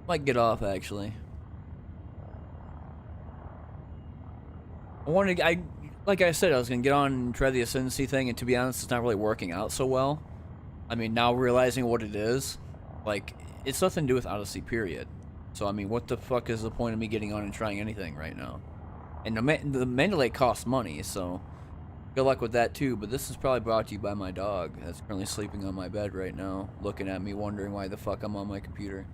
Might get off actually. Like I said, I was gonna get on and try the Ascendency thing, and to be honest, it's not really working out so well. I mean, now realizing what it is, like, it's nothing to do with Odyssey, period. So, I mean, what the fuck is the point of me getting on and trying anything right now? And the Mandalay costs money, so good luck with that too. But this is probably brought to you by my dog that's currently sleeping on my bed right now, looking at me, wondering why the fuck I'm on my computer.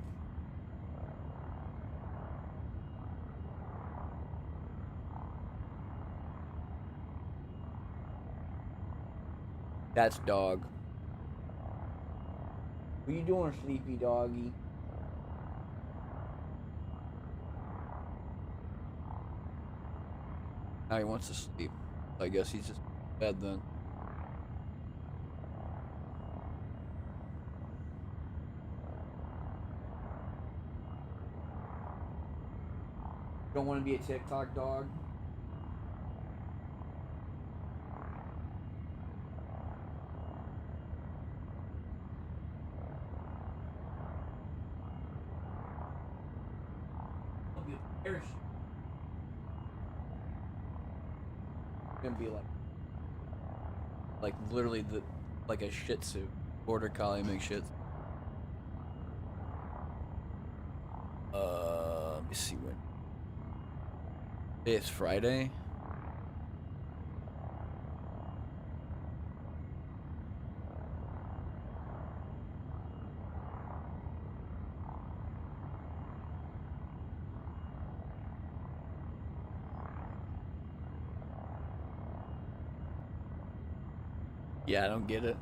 That's dog. What you doing, sleepy doggy? Now he wants to sleep. I guess he's just in bed then. Don't want to be a TikTok dog? I'll be a parachute. Gonna be like literally like a Shih Tzu, border collie makes shit. Let me see when. Today is Friday. Yeah, I don't get it.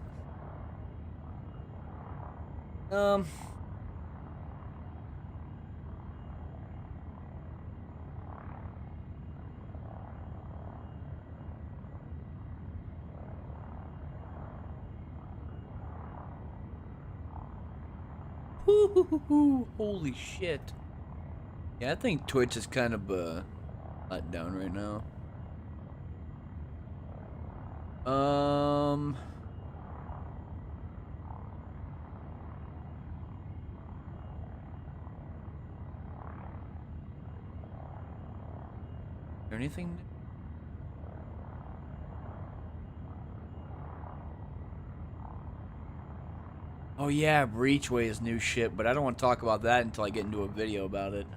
Holy shit. Yeah, I think Twitch is kind of let down right now. Is there anything new? Oh yeah, Breachway is new shit, but I don't want to talk about that until I get into a video about it.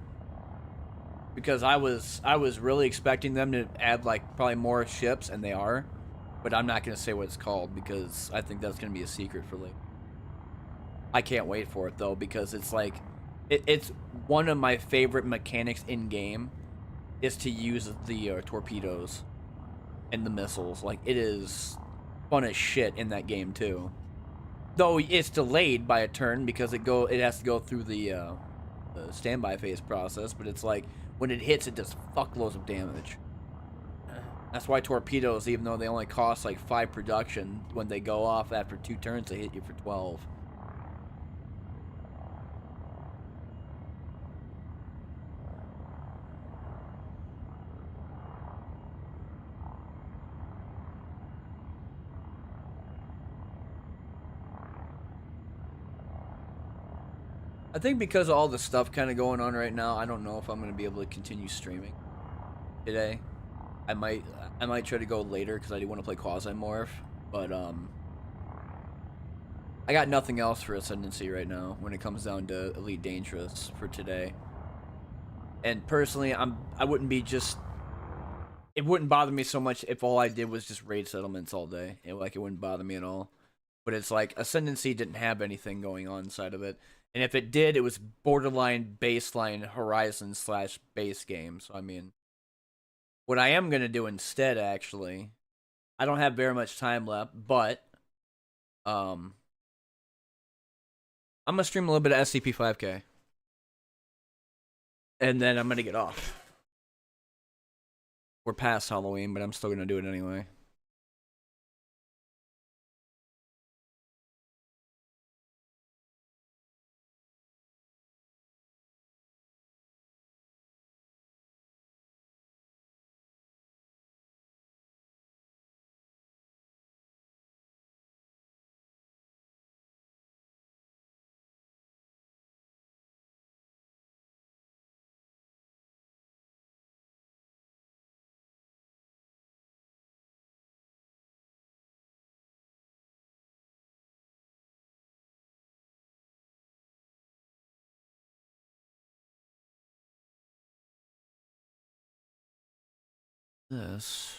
Because I was really expecting them to add like probably more ships, and they are, but I'm not gonna say what it's called because I think that's gonna be a secret for later. I can't wait for it though because it's like it's one of my favorite mechanics in game is to use the torpedoes and the missiles. Like it is fun as shit in that game too. Though it's delayed by a turn because it has to go through the standby phase process, but it's like when it hits, it does fuckloads of damage. That's why torpedoes, even though they only cost like 5 production, when they go off after 2 turns, they hit you for 12. I think because of all the stuff kind of going on right now, I don't know if I'm going to be able to continue streaming today. I might try to go later because I do want to play Quasimorph, but I got nothing else for Ascendancy right now when it comes down to Elite Dangerous for today. And personally, I wouldn't be just. It wouldn't bother me so much if all I did was just raid settlements all day. It wouldn't bother me at all. But it's like Ascendancy didn't have anything going on inside of it. And if it did, it was borderline baseline Horizon / base game. So I mean, what I am gonna do instead, actually, I don't have very much time left, but I'm gonna stream a little bit of SCP 5K, and then I'm gonna get off. We're past Halloween, but I'm still gonna do it anyway. this.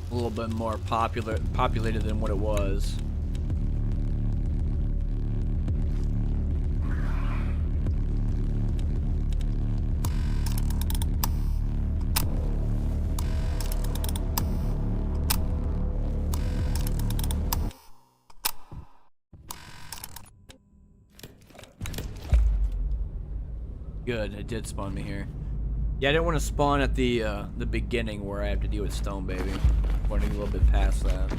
A little bit more populated than what it was. Good, it did spawn me here. Yeah, I didn't want to spawn at the beginning where I have to deal with Stone Baby. I wanted to get a little bit past that.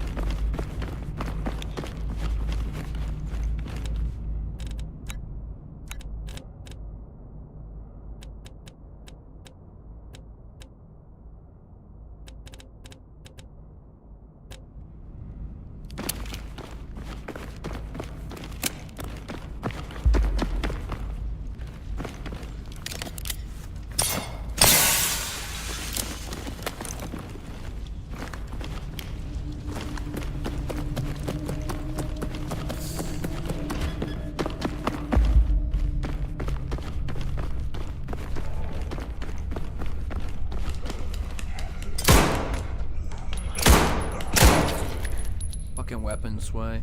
Fucking weapon sway.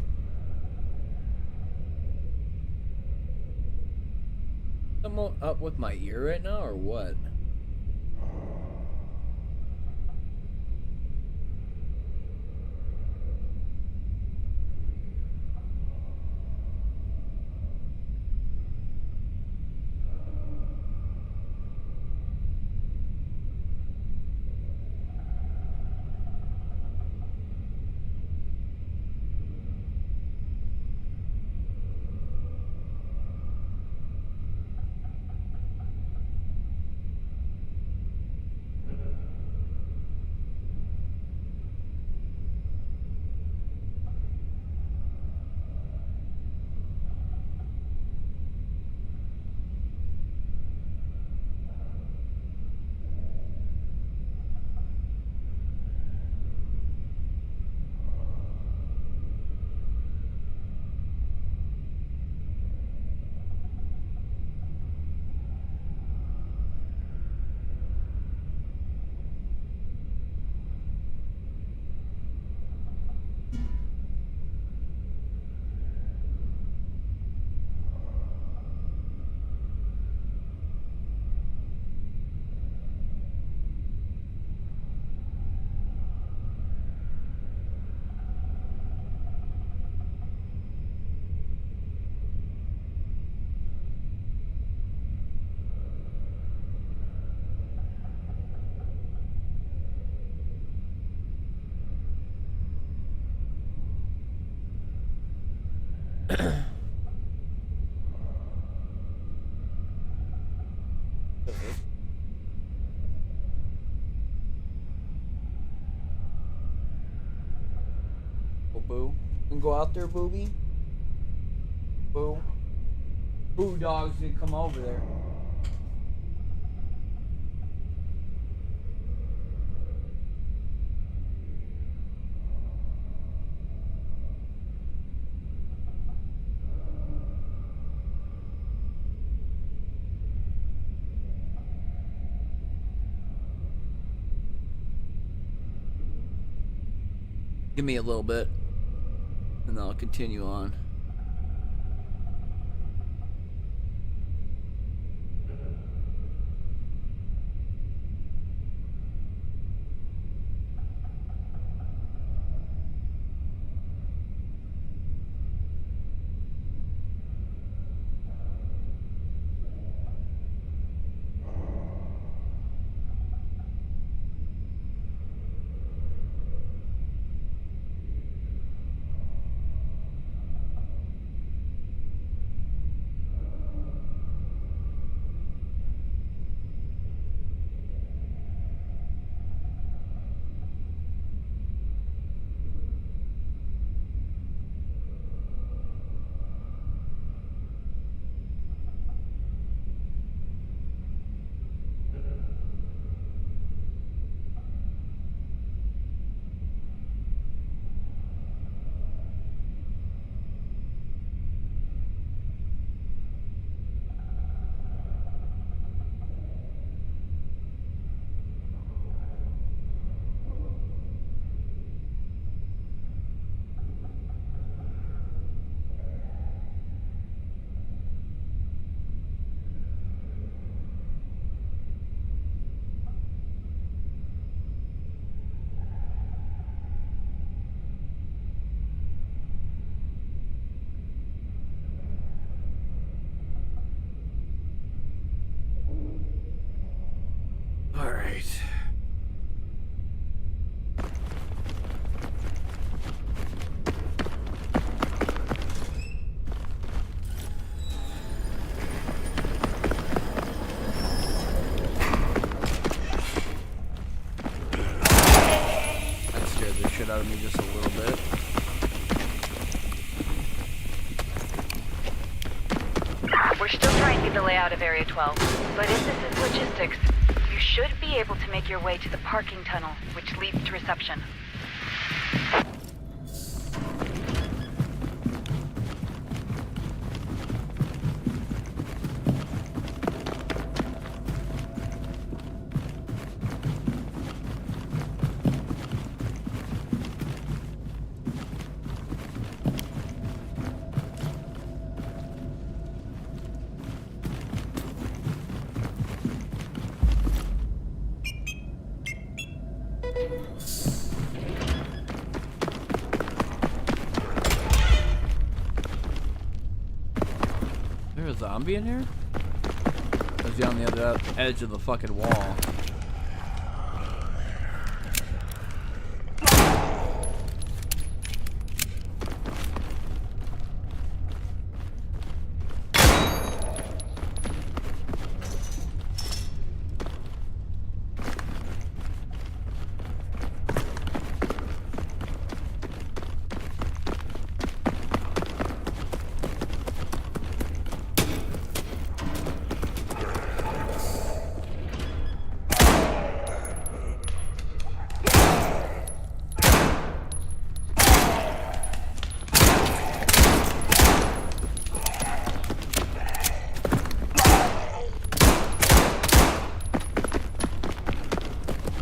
Someone up with my ear right now, or what? Oh, boo. You can go out there, booby. Boo. Boo dogs didn't come over there. Give me a little bit, and then I'll continue on. All right. That scared the shit out of me just a little bit. We're still trying to get the layout of Area 12, but if this is logistics, you should be able to make your way to the parking tunnel, which leads to reception. Is there a zombie in here? Or is he on the other edge of the fucking wall?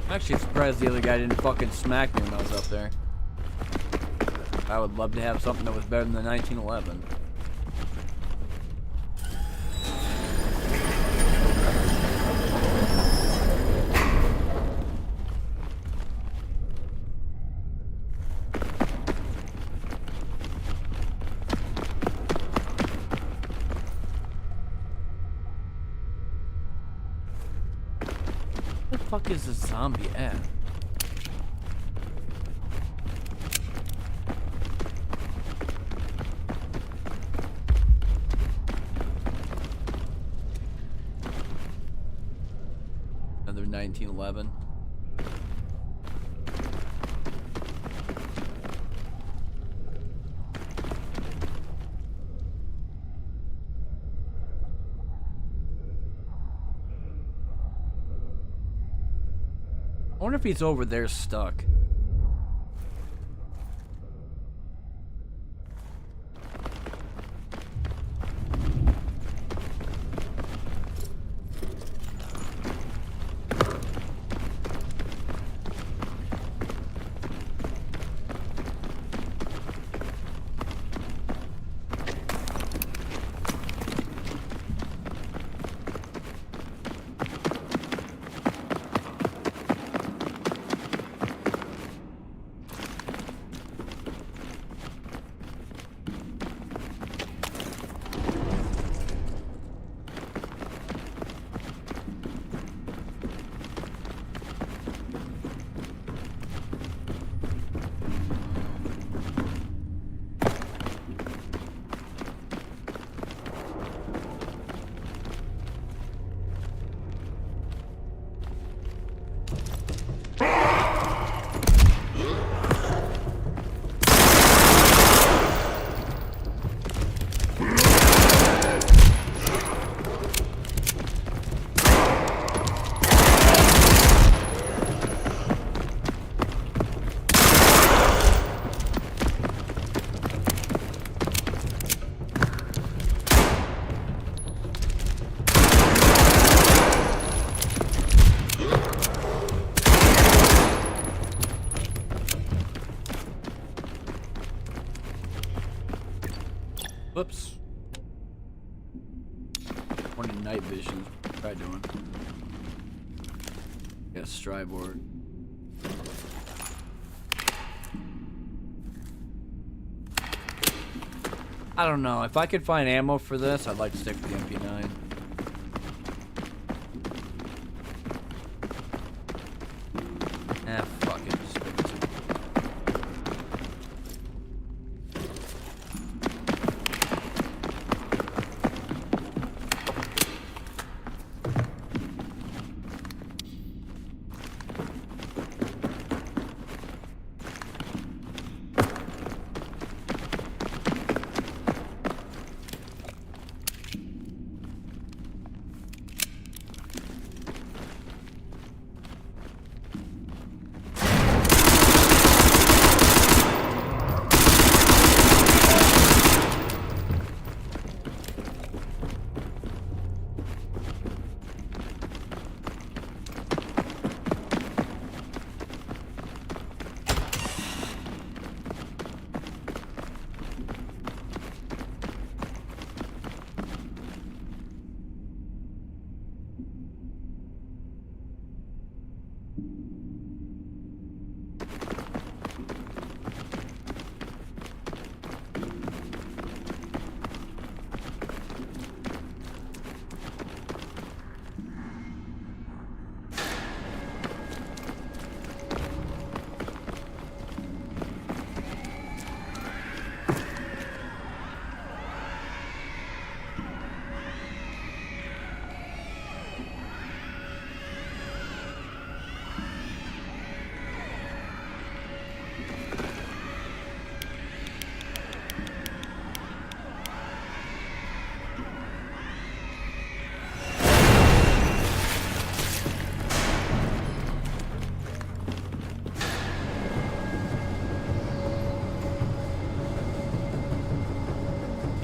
I'm actually surprised the other guy didn't fucking smack me when I was up there. I would love to have something that was better than the 1911. Where the fuck is this zombie at? Another 1911. I wonder if he's over there stuck. 20 night vision. Try doing. Yeah, Stribord. I don't know. If I could find ammo for this, I'd like to stick with the MP9. Fuck it. Just pick it.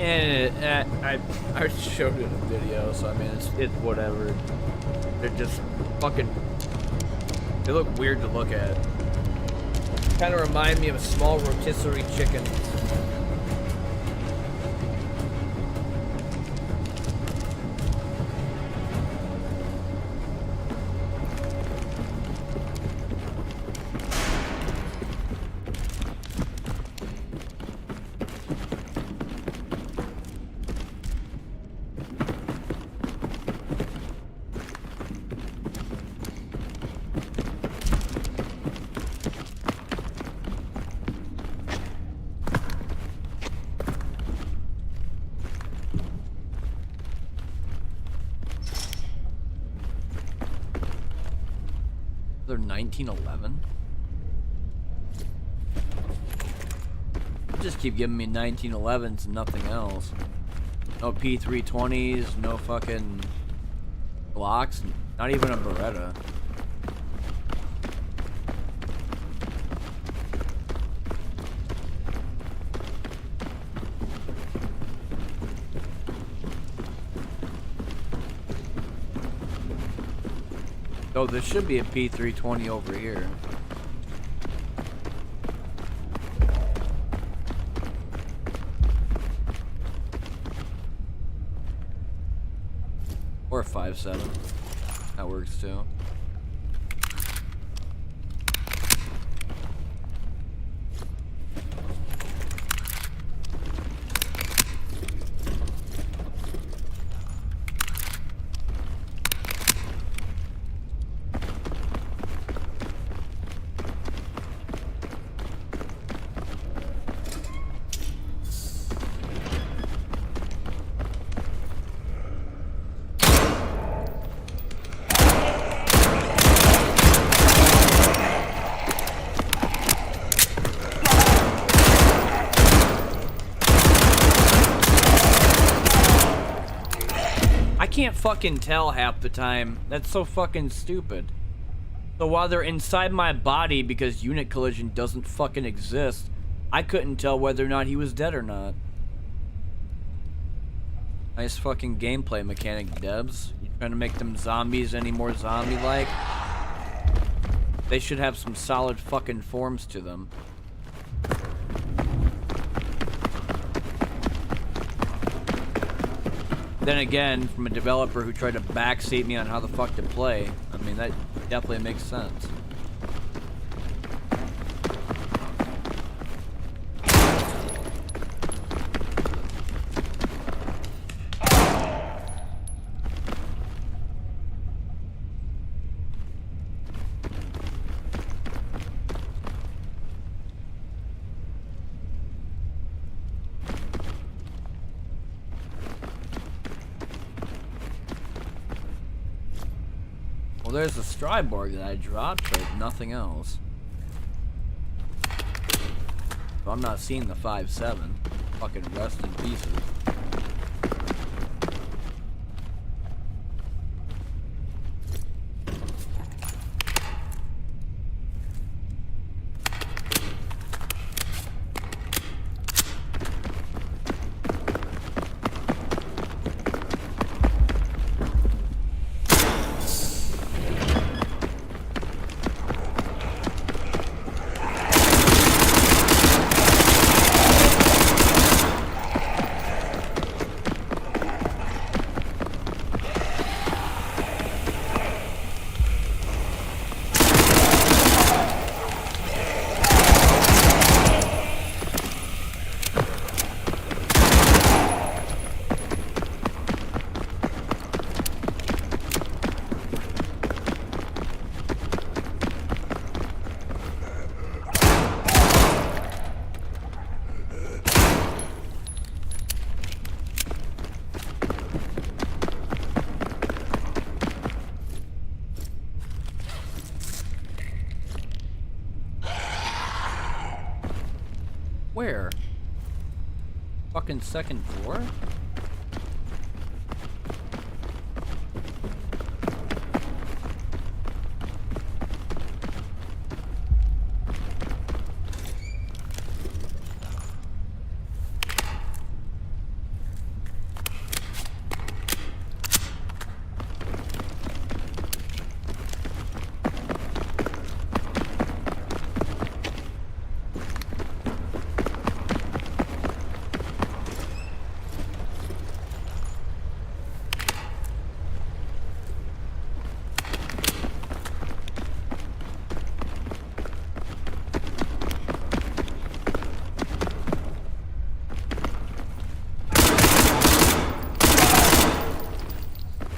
And I already showed it in a video, so I mean, it's whatever. They're just fucking. They look weird to look at. Kind of remind me of a small rotisserie chicken. They're 1911. Just keep giving me 1911s and nothing else. No P320s, no fucking Glocks, not even a Beretta. Oh, there should be a P320 over here. Or a 5.7. That works too. I can't fucking tell half the time. That's so fucking stupid. So while they're inside my body because unit collision doesn't fucking exist, I couldn't tell whether or not he was dead or not. Nice fucking gameplay mechanic, devs. You trying to make them zombies any more zombie-like? They should have some solid fucking forms to them. Then again, from a developer who tried to backseat me on how the fuck to play, I mean, that definitely makes sense. Well, there's the Stryborg that I dropped, but nothing else. So I'm not seeing the 5-7. Fucking rest in pieces. Where? Fucking second floor?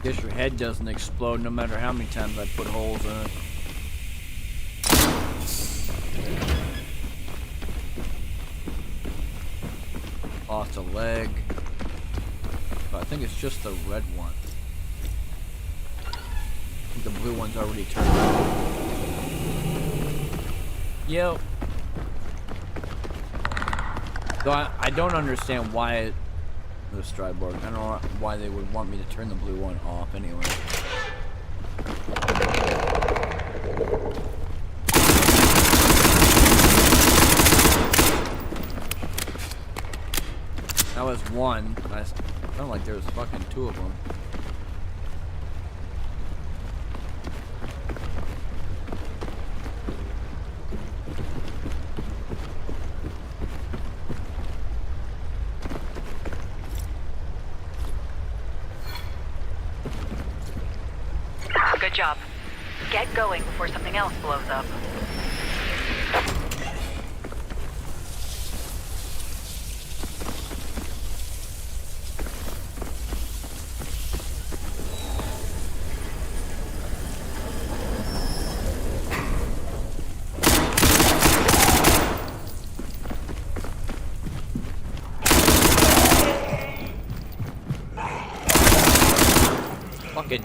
Guess your head doesn't explode no matter how many times I put holes in it. Lost a leg. But I think it's just the red one. I think the blue one's already turned on. Yep. So I don't understand why the Stryborg. I don't know why they would want me to turn the blue one off anyway. That was one. I felt like there was fucking two of them. Good job. Get going before something else blows up. Fucking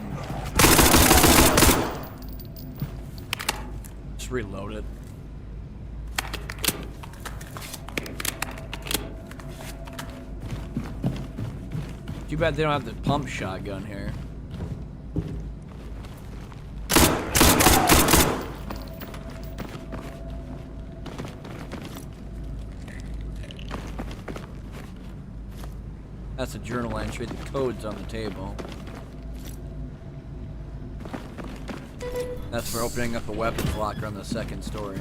just reload it. Too bad they don't have the pump shotgun here. That's a journal entry. The code's on the table. That's for opening up a weapons locker on the second story.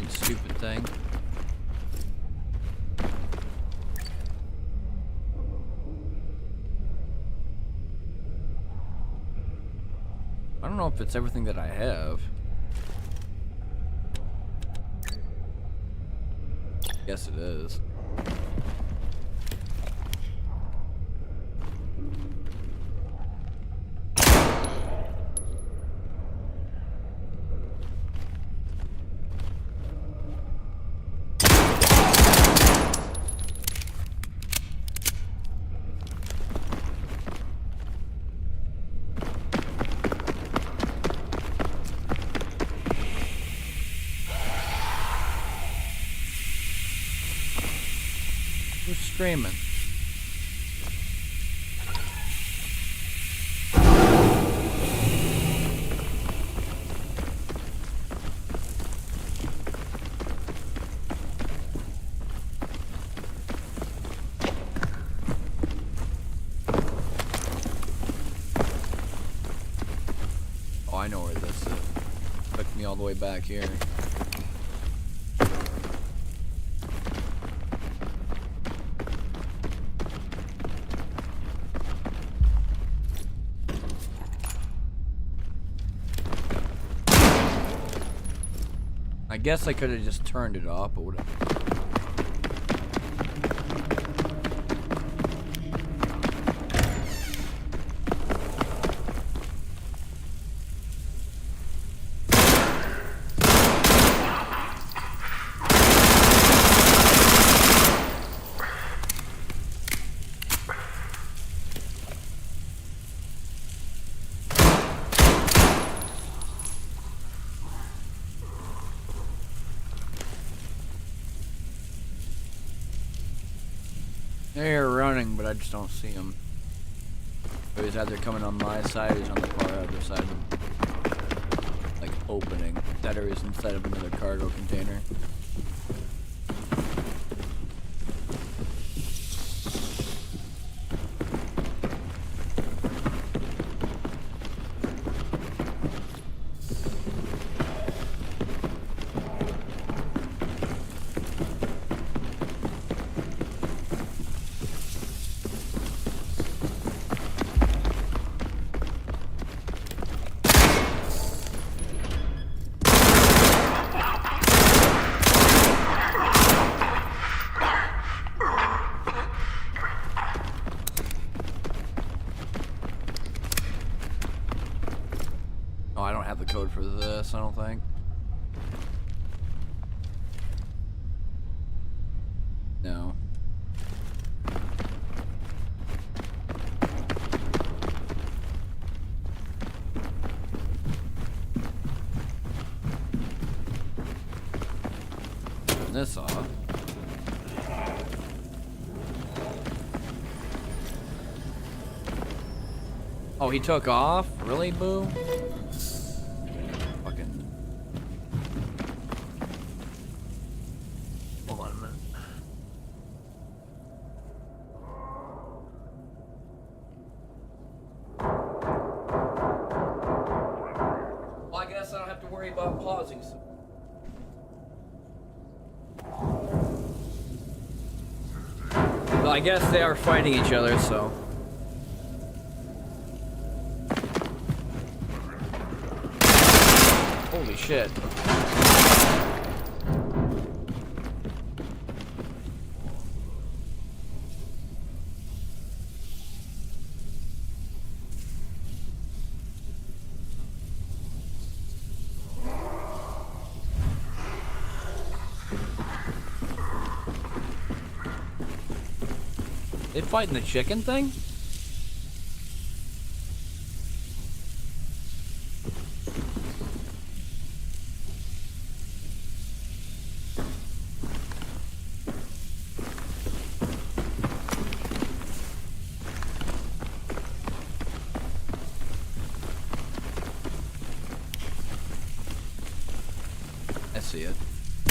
fucking stupid thing. I don't know if it's everything that I have. Yes, it is. Who's streaming? Oh, I know where this is. Took me all the way back here. I guess I could have just turned it off, but whatever. They're running, but I just don't see them. So he's either coming on my side or he's on the far other side of the, like, opening. That or he's inside of another cargo container. Oh, I don't have the code for this, I don't think. No. Turn this off. Oh, he took off? Really, Boo? Fucking. Hold on a minute. Well, I guess I don't have to worry about pausing. Well, I guess they are fighting each other, so. Holy shit. They fighting the chicken thing? I see it. I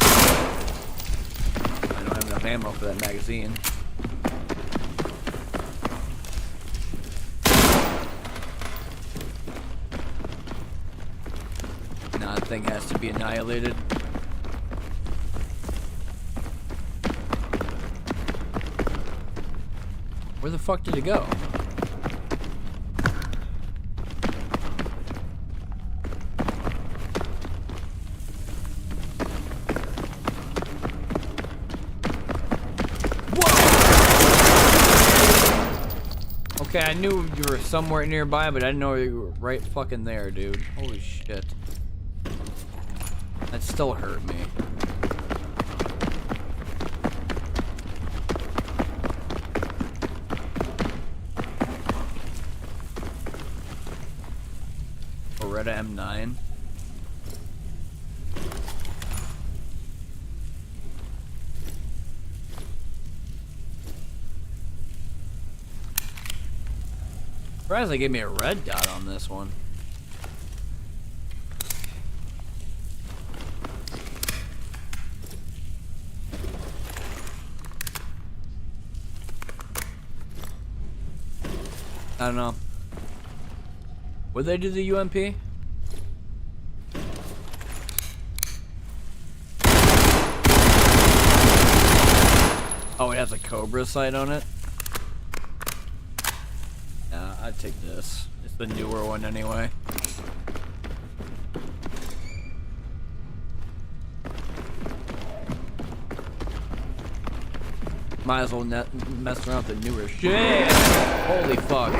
don't have enough ammo for that magazine. Nah, that thing has to be annihilated. Where the fuck did it go? Okay, I knew you were somewhere nearby, but I didn't know you were right fucking there, dude. Holy shit. That still hurt me. Beretta M9. Surprised they gave me a red dot on this one. I don't know. Would they do the UMP? Oh, it has a Cobra sight on it? Nah, I'd take this. It's the newer one anyway. Might as well mess around with the newer shit. Holy fuck.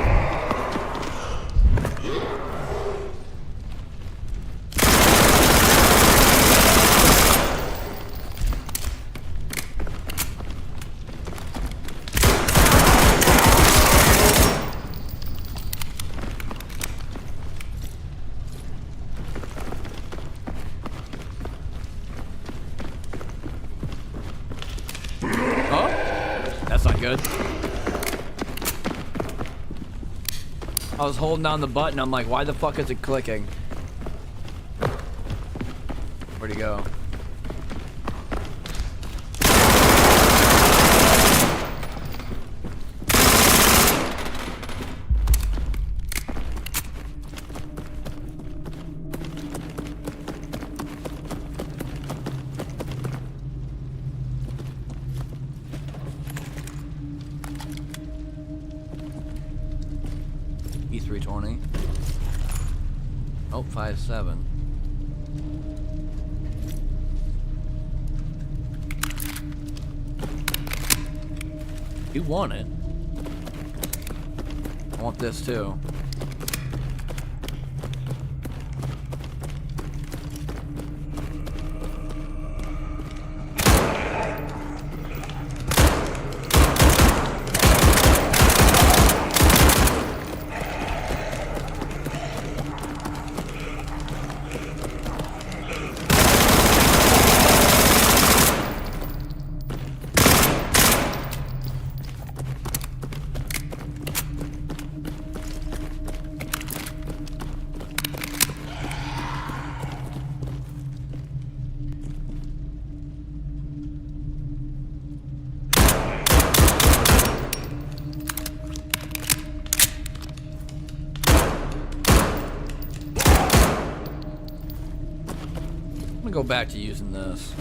That's not good. I was holding down the button. I'm like, why the fuck is it clicking? Where'd he go? E320. Oh, 5.7. You want it. I want this too. I'm gonna go back to using this.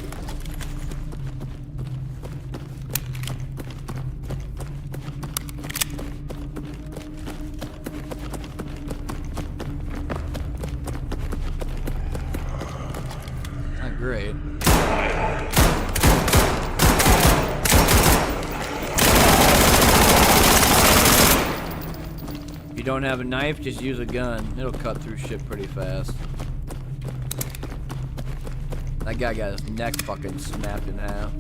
Not great. If you don't have a knife, just use a gun. It'll cut through shit pretty fast. That guy got his neck fucking snapped in half.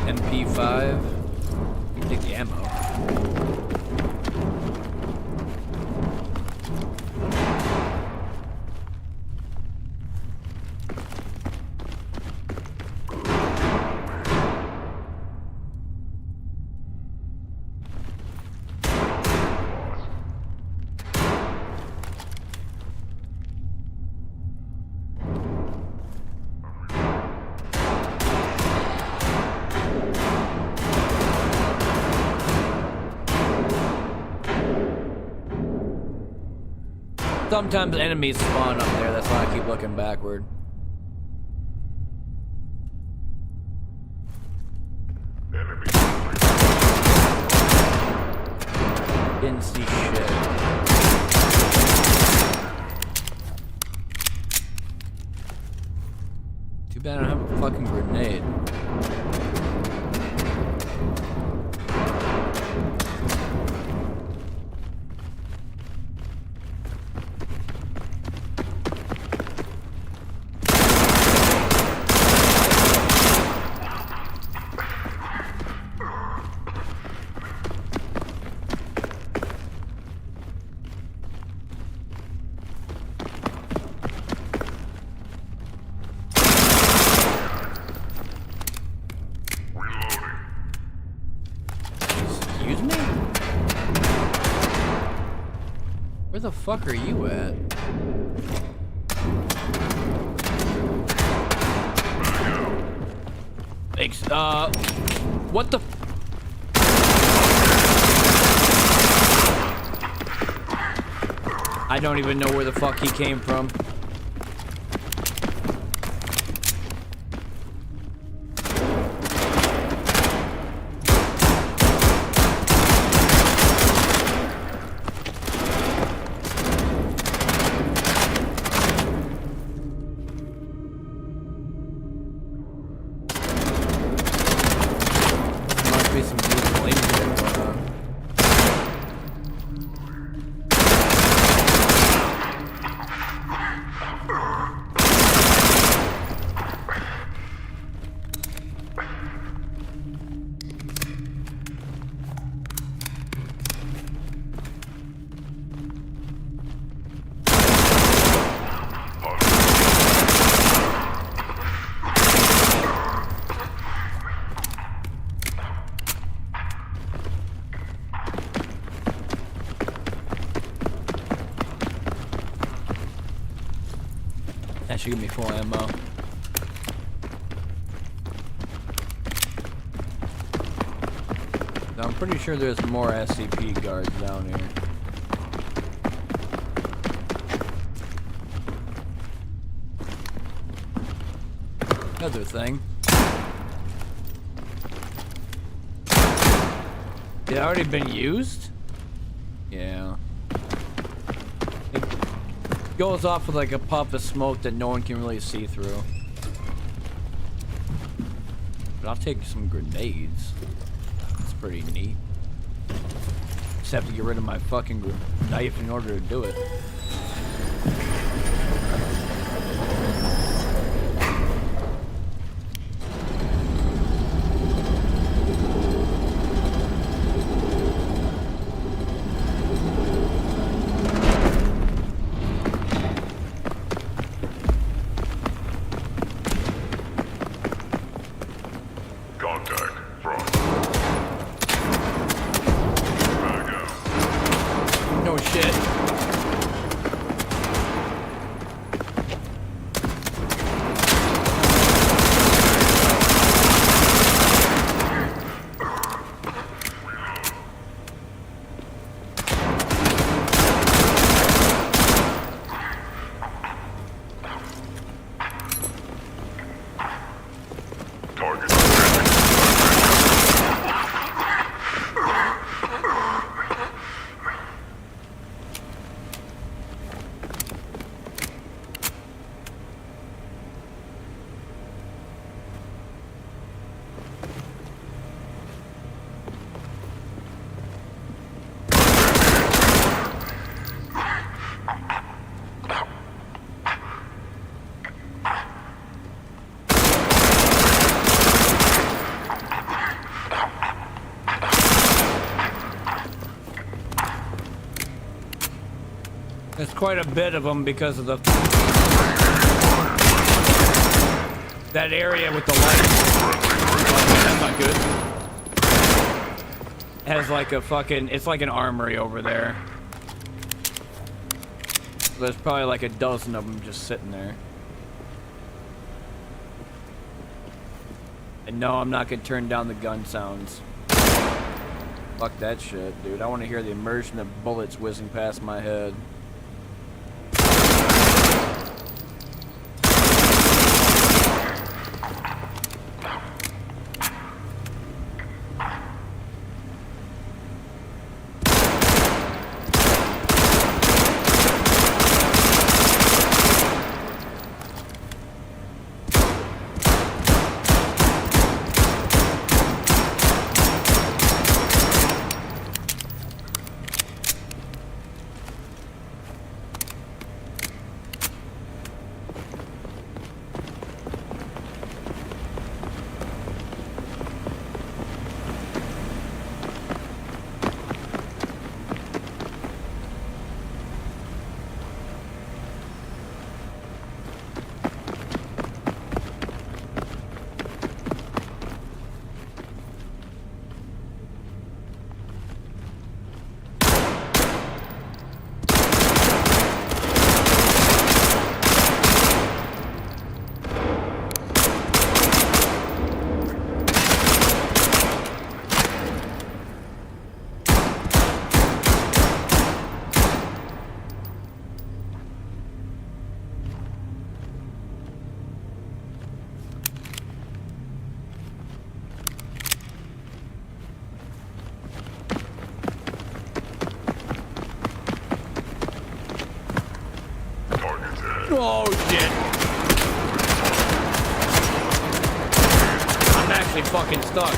MP5. Take the ammo. Sometimes enemies spawn up there, that's why I keep looking backward. Didn't see shit. Too bad I don't have a fucking grenade. Excuse me? Where the fuck are you at? What the? I don't even know where the fuck he came from. Must be some beautiful imagery going on. That should give me full ammo. Now, I'm pretty sure there's more SCP guards down here. Another thing. It already been used? Yeah. It goes off with like a puff of smoke that no one can really see through. But I'll take some grenades. That's pretty neat. Just have to get rid of my fucking knife in order to do it. Contact from. No shit. Target. There's quite a bit of them because of the that area with the lights. That's not good. Has like a fucking, it's like an armory over there. There's probably like a dozen of them just sitting there. And no, I'm not gonna turn down the gun sounds. Fuck that shit, dude. I want to hear the immersion of bullets whizzing past my head. Oh shit! I'm actually fucking stuck.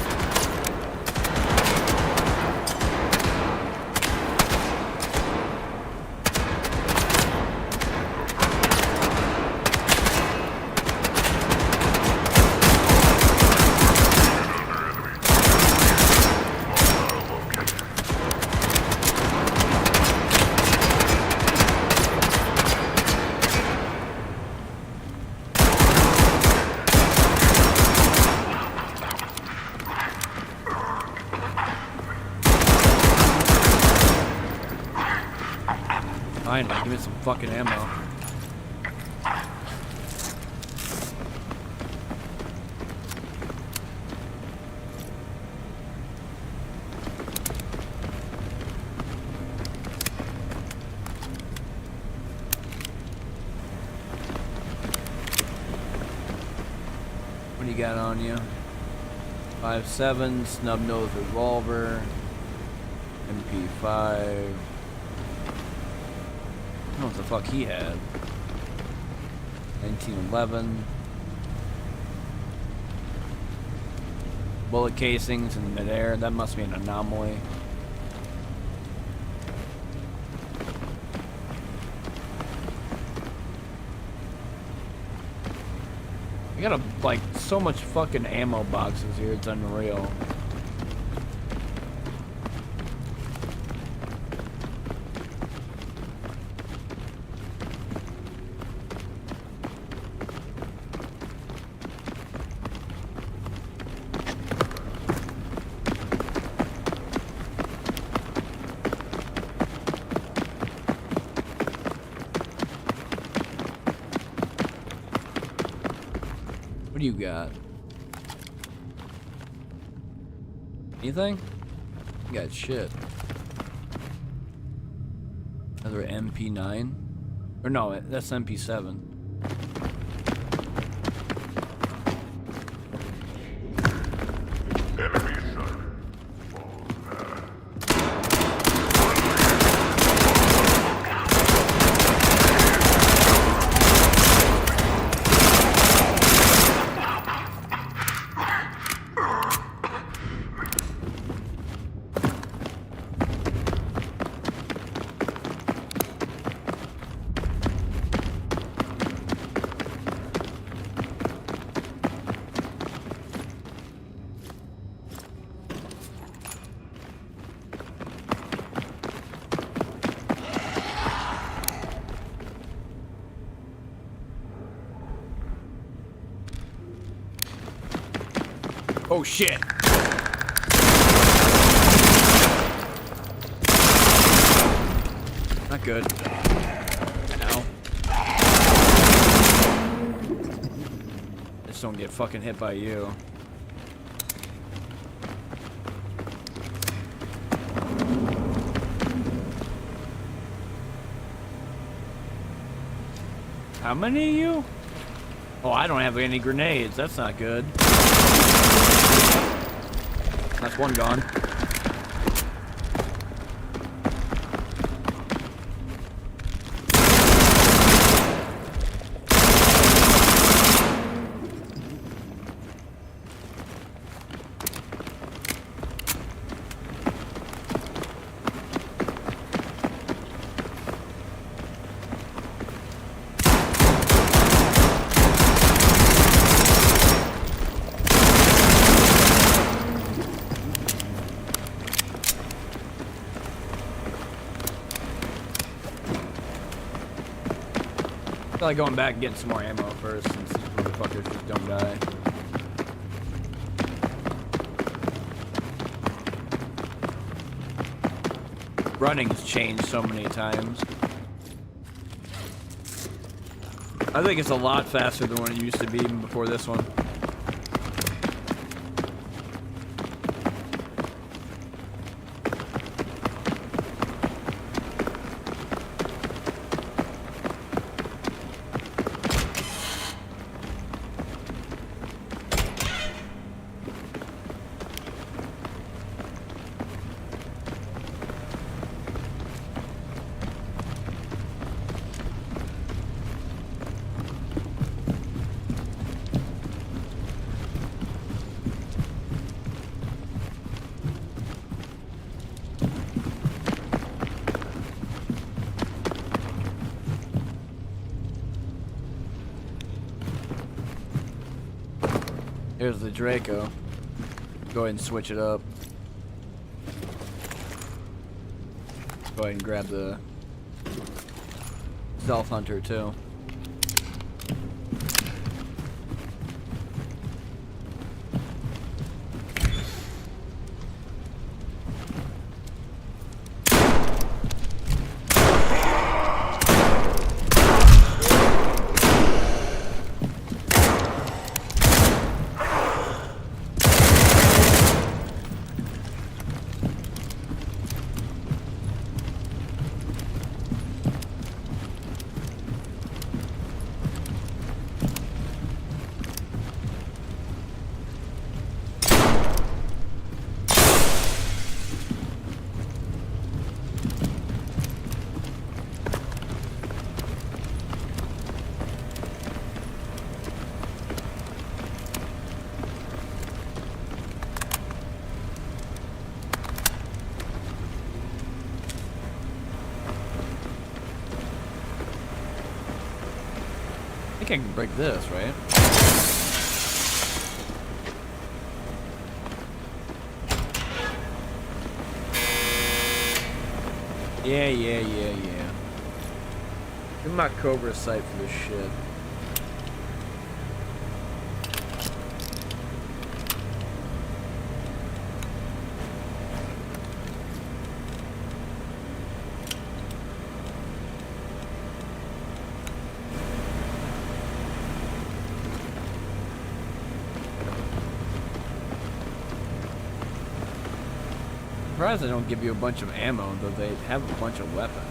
Finally, give me some fucking ammo. What do you got on you? 5.7, snub-nosed revolver, MP5. I don't know what the fuck he had. 1911. Bullet casings in midair. That must be an anomaly. I got like so much fucking ammo boxes here. It's unreal. What do you got? Anything? You got shit. Another MP9? Or no, that's MP7. Enemy sighted. Oh shit! Not good. Ow. Just don't get fucking hit by you. How many of you? Oh, I don't have any grenades. That's not good. That's one gone. I feel like going back and getting some more ammo first, since these motherfuckers just don't die. Running's changed so many times. I think it's a lot faster than what it used to be even before this one. Here's the Draco. Go ahead and switch it up. Go ahead and grab the Stealth Hunter too. I think I can break this, right? Yeah. Give me my Cobra sight for this shit. I'm surprised they don't give you a bunch of ammo, though they have a bunch of weapons.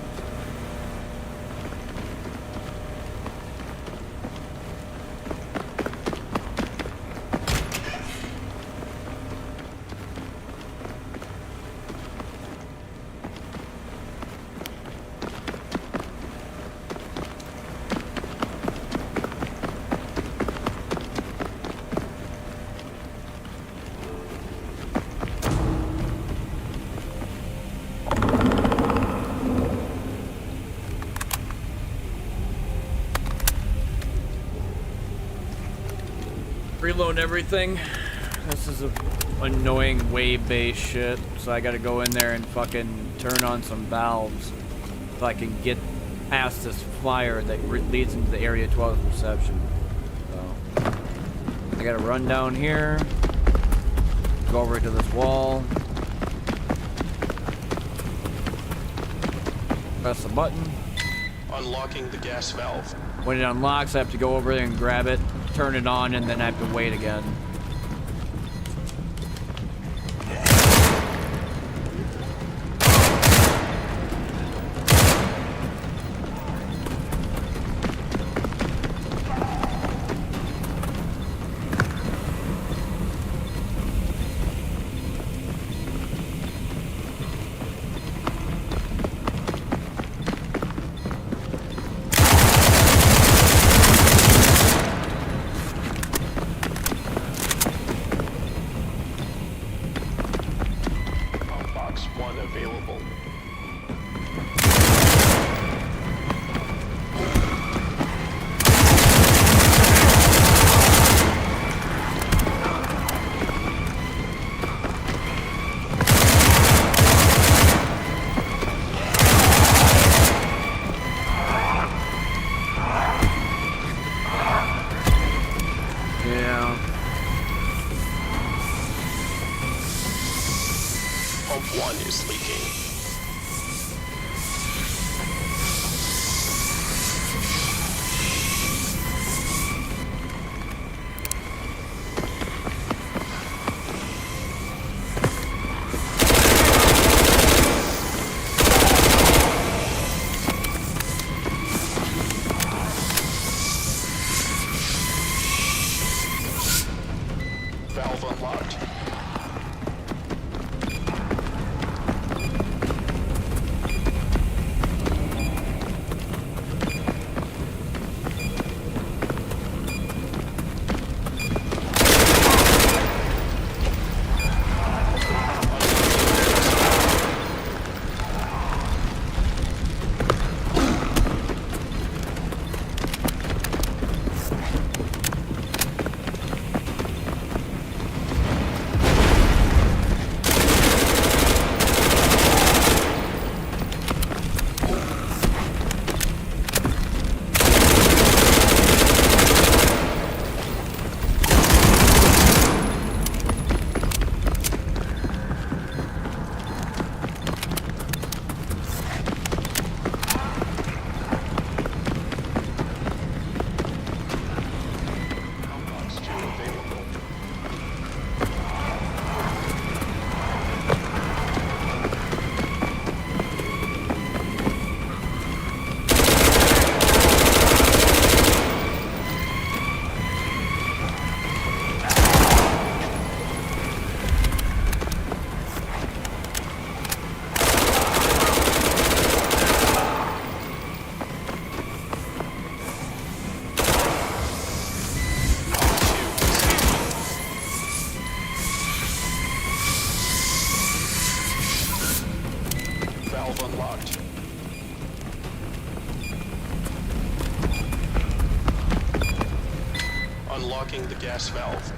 Reload everything. This is a annoying wave-based shit, so I gotta go in there and fucking turn on some valves so I can get past this fire that leads into the Area 12 reception. So I gotta run down here, go over to this wall, press the button. Unlocking the gas valve. When it unlocks, I have to go over there and grab it, turn it on, and then I have to wait again. Box 1 available. Yeah. Pump 1 is leaking. Valve unlocked. Valve unlocked. Unlocking the gas valve.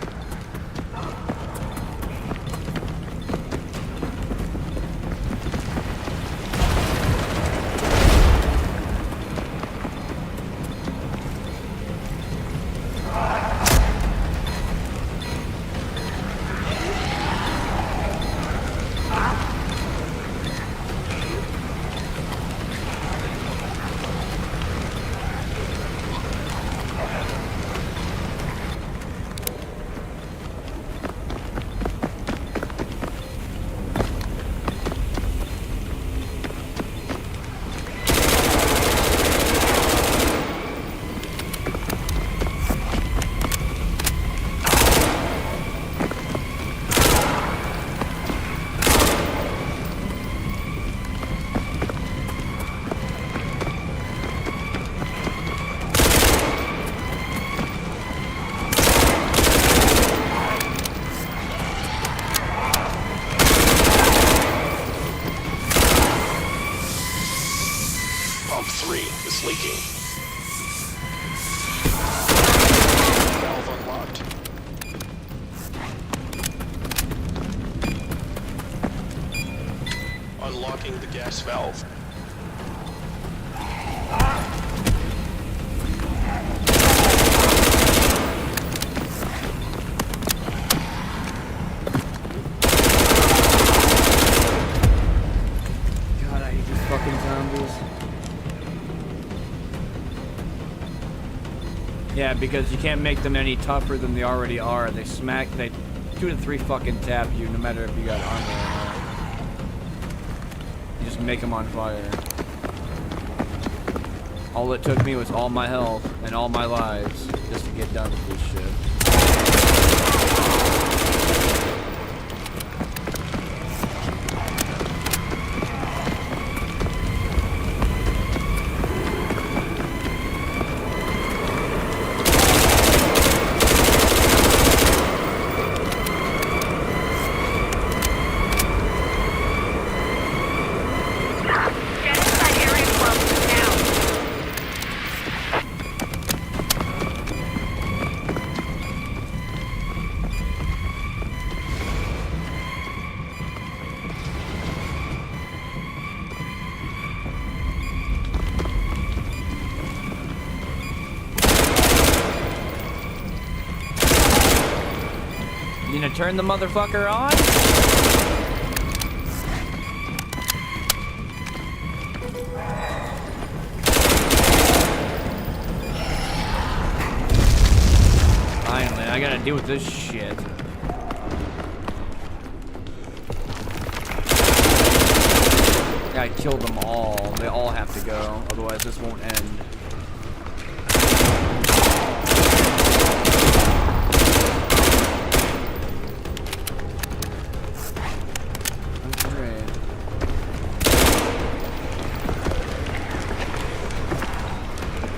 Pump 3 is leaking. Valve unlocked. Unlocking the gas valve. God, I hate these fucking zombies. Yeah, because you can't make them any tougher than they already are. They 2 to 3 fucking tap you, no matter if you got armor or not. You just make them on fire. All it took me was all my health and all my lives just to get done with this shit. Get inside Area 12 now. You gonna turn the motherfucker on? Finally, I gotta deal with this shit. Gotta kill them all. They all have to go, otherwise this won't end. Okay.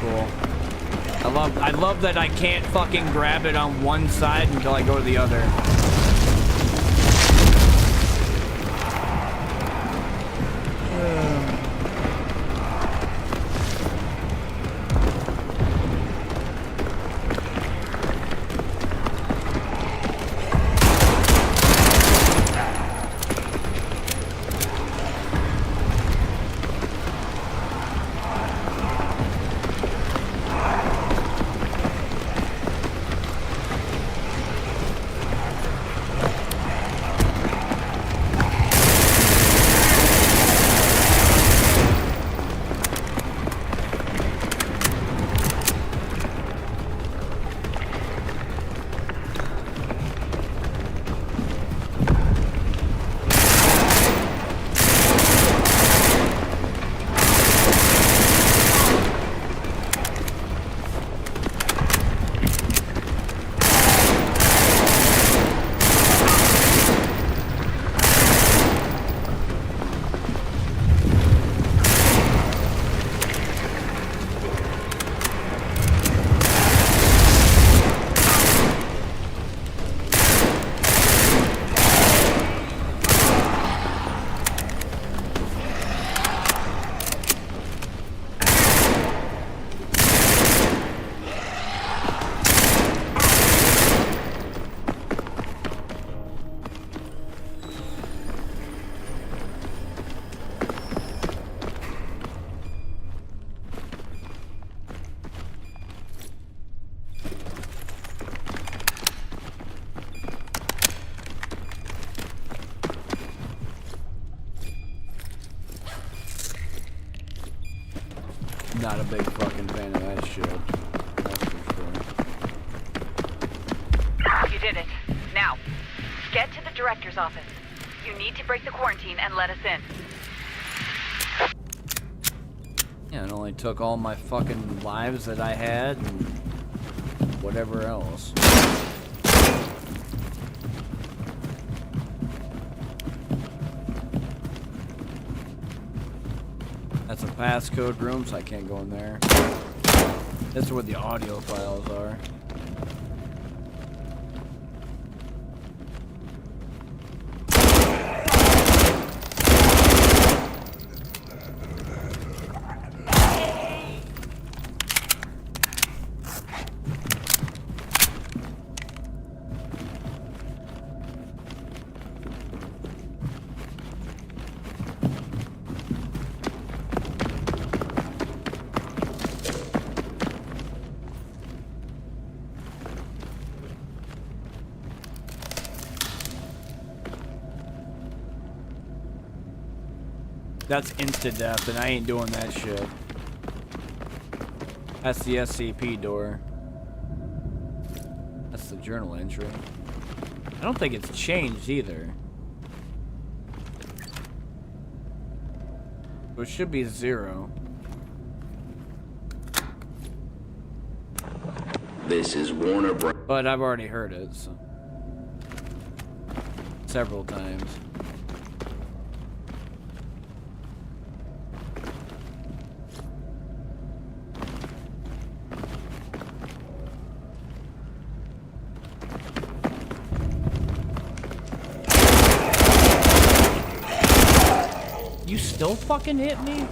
Cool. I love that I can't fucking grab it on one side until I go to the other. not a big fucking fan of that shit. That's for sure. You did it. Now, get to the director's office. You need to break the quarantine and let us in. Yeah, it only took all my fucking lives that I had and whatever else. That's a passcode room, so I can't go in there. That's where the audio files are. That's insta-death, and I ain't doing that shit. That's the SCP door. That's the journal entry. I don't think it's changed either. So it should be 0. This is Warner Bros. But I've already heard it, so. Several times. You still fucking hit me?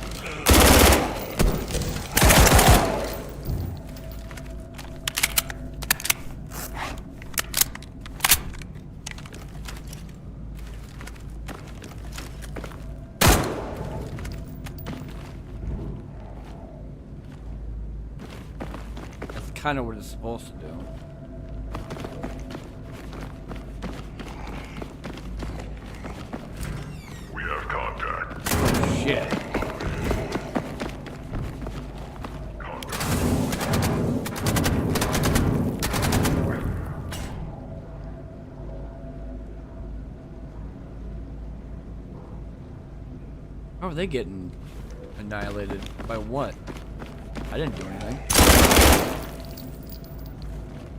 That's kind of what it's supposed to do. We have contact. Shit. How are they getting annihilated? By what? I didn't do anything.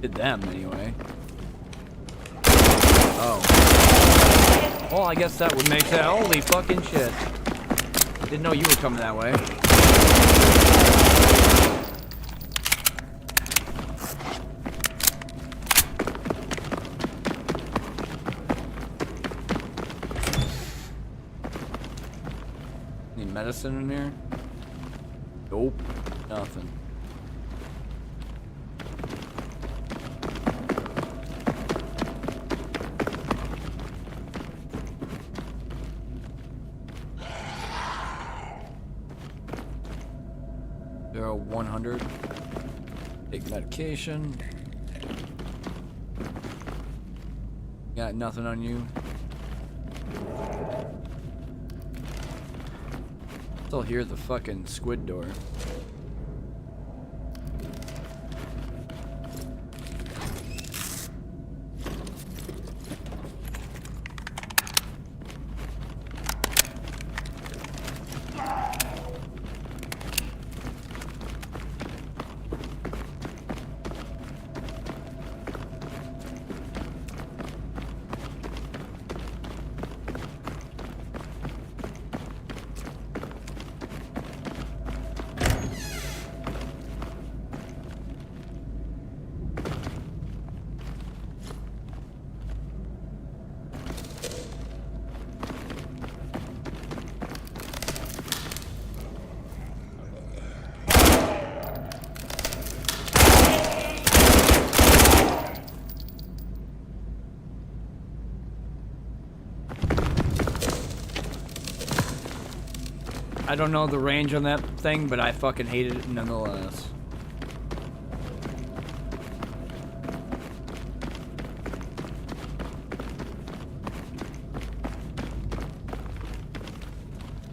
Did them, anyway. Oh. Well, I guess that would make that. Holy fucking shit. Didn't know you were coming that way. Need medicine in here? Nope. Nothing. There are 100. Take medication. Got nothing on you. Still hear the fucking squid door. I don't know the range on that thing, but I fucking hated it nonetheless.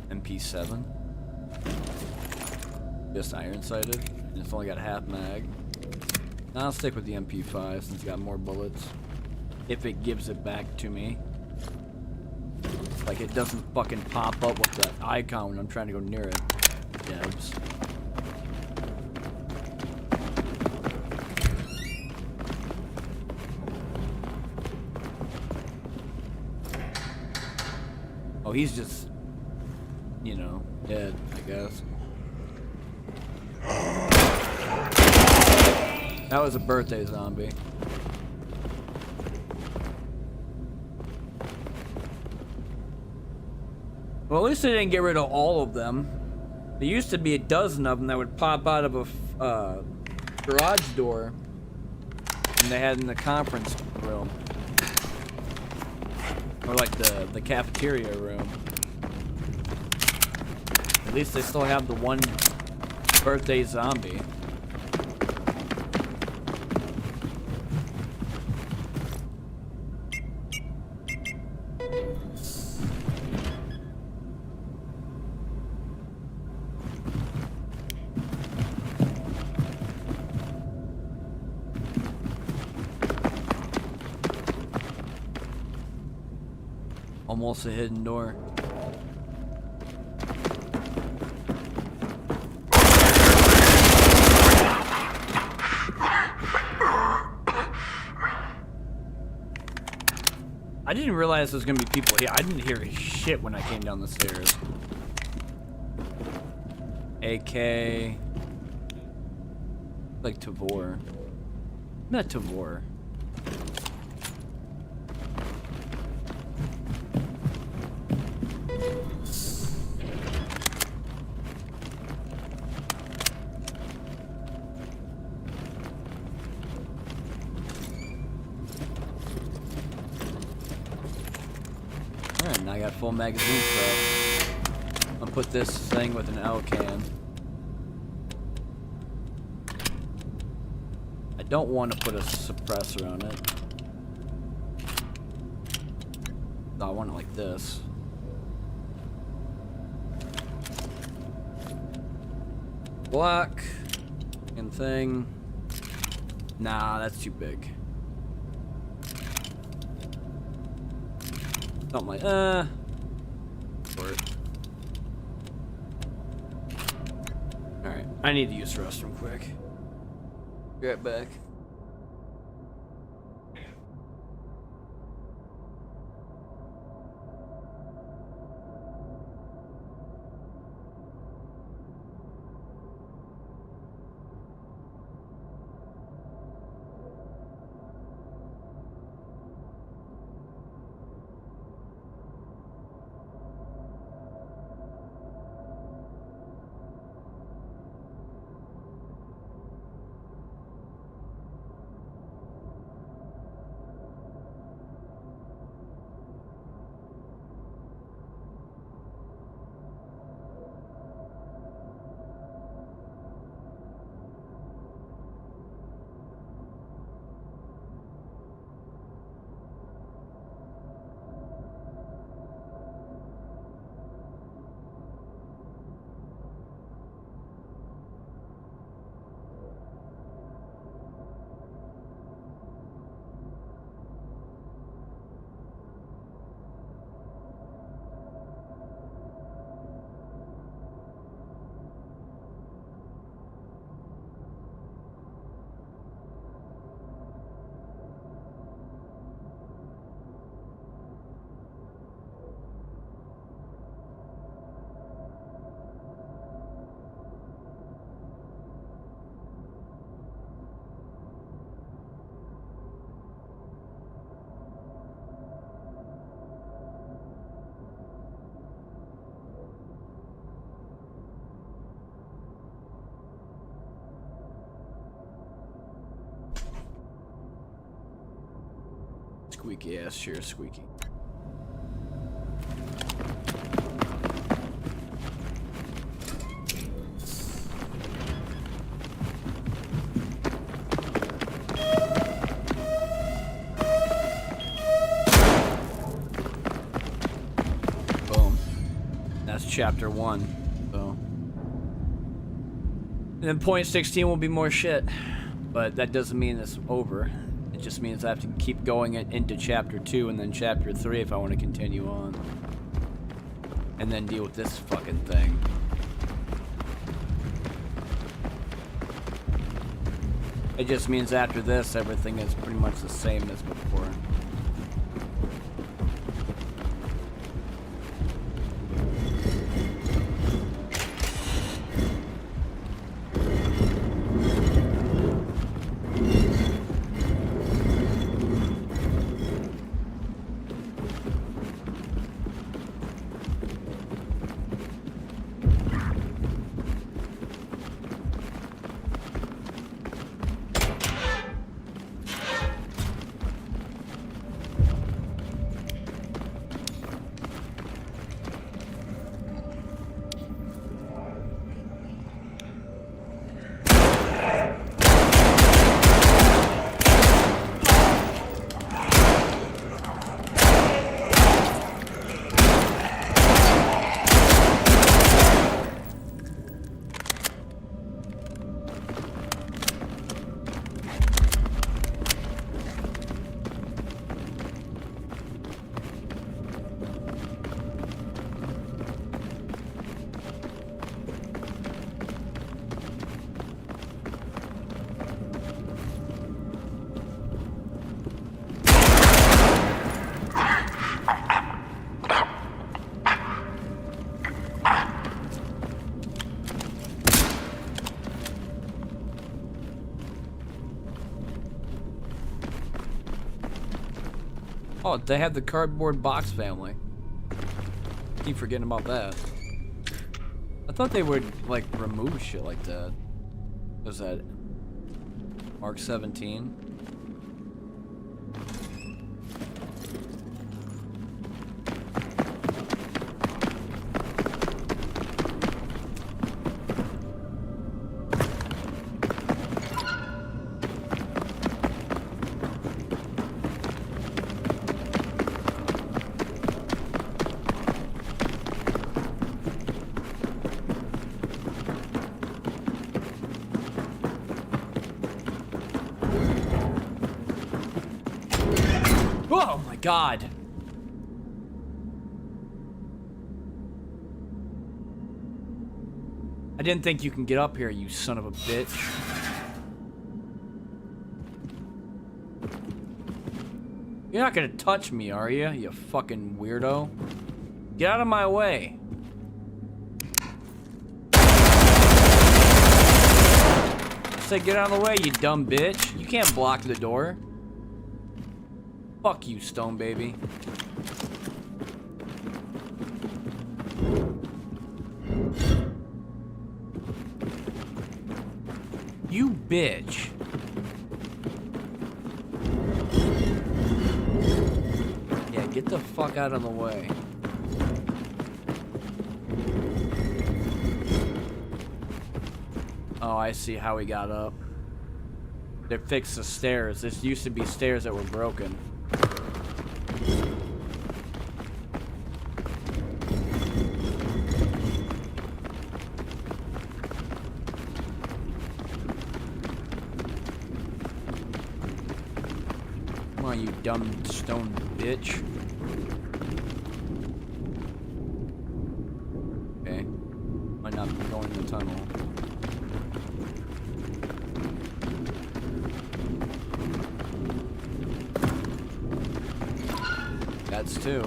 MP7. Just iron sighted. And it's only got a half mag. I'll stick with the MP5 since it's got more bullets. If it gives it back to me. Like it doesn't fucking pop up with the icon when I'm trying to go near it. Debs. Oh, he's just, you know, dead, I guess. That was a birthday zombie. Well, at least they didn't get rid of all of them. There used to be a dozen of them that would pop out of a garage door, and they had in the conference room, or like the cafeteria room. At least they still have the one birthday zombie. Almost a hidden door. I didn't realize there was gonna be people here. I didn't hear shit when I came down the stairs. AK. Like Tavor. Not Tavor. Alright, now I got full magazine stuff. I'll put this thing with an L can. I don't want to put a suppressor on it. No, I want it like this. Block and thing. Nah, that's too big. Something like, for it. Alright, I need to use the restroom quick. Be right back. Squeaky ass chair squeaky. Boom. That's chapter 1. So And then point 16 will be more shit. But that doesn't mean it's over. It just means I have to keep going into chapter 2 and then chapter 3 if I want to continue on. And then deal with this fucking thing. It just means after this, everything is pretty much the same as before. Oh, they have the cardboard box family. Keep forgetting about that. I thought they would, like, remove shit like that. What was that? Mark 17? Oh my god! I didn't think you can get up here, you son of a bitch. You're not gonna touch me, are you? You fucking weirdo. Get out of my way. Say get out of the way, you dumb bitch. You can't block the door. Fuck you, stone baby. You bitch. Yeah, get the fuck out of the way. Oh, I see how he got up. They fixed the stairs. This used to be stairs that were broken. Come on, you dumb stone bitch. Okay. Might not be going in the tunnel. That's two.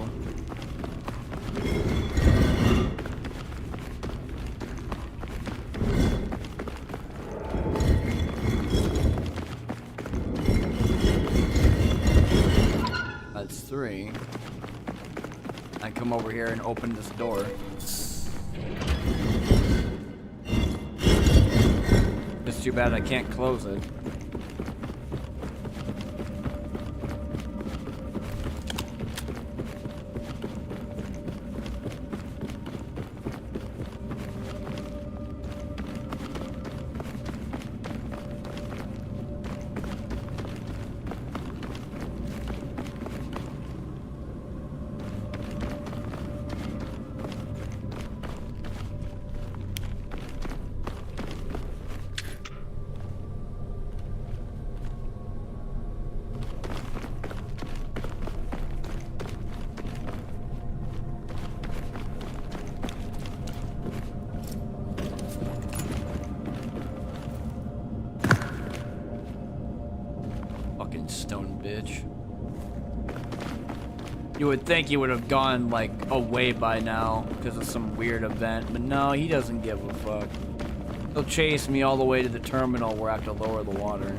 That's three. I come over here and open this door. It's too bad I can't close it. You would think he would have gone, like, away by now because of some weird event, but no, he doesn't give a fuck. He'll chase me all the way to the terminal where I have to lower the water.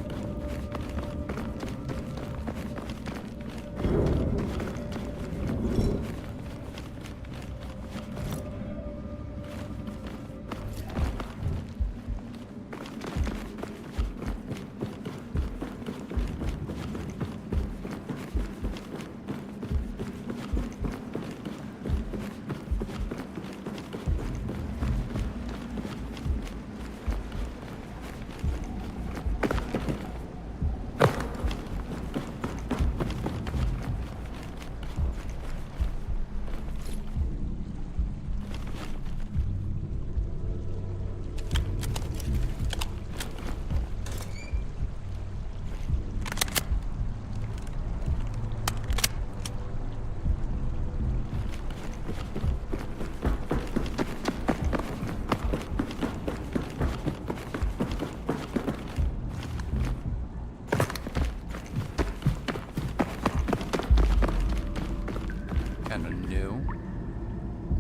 Kinda new.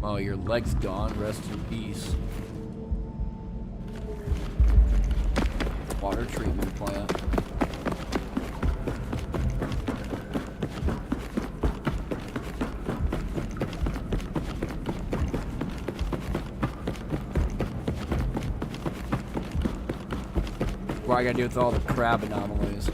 Oh, your leg's gone. Rest in peace. Water treatment plant. What I gotta do with all the crab anomalies.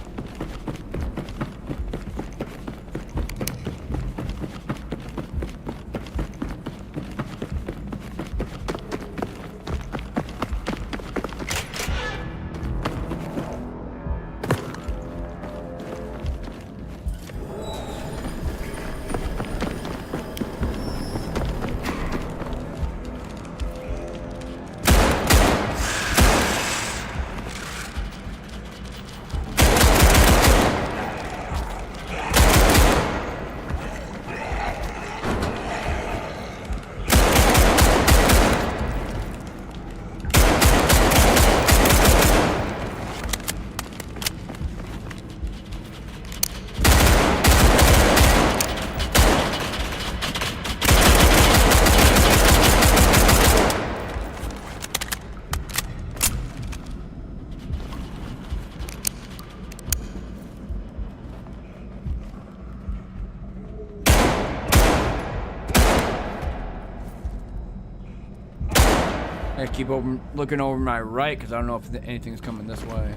I keep looking over my right because I don't know if anything's coming this way.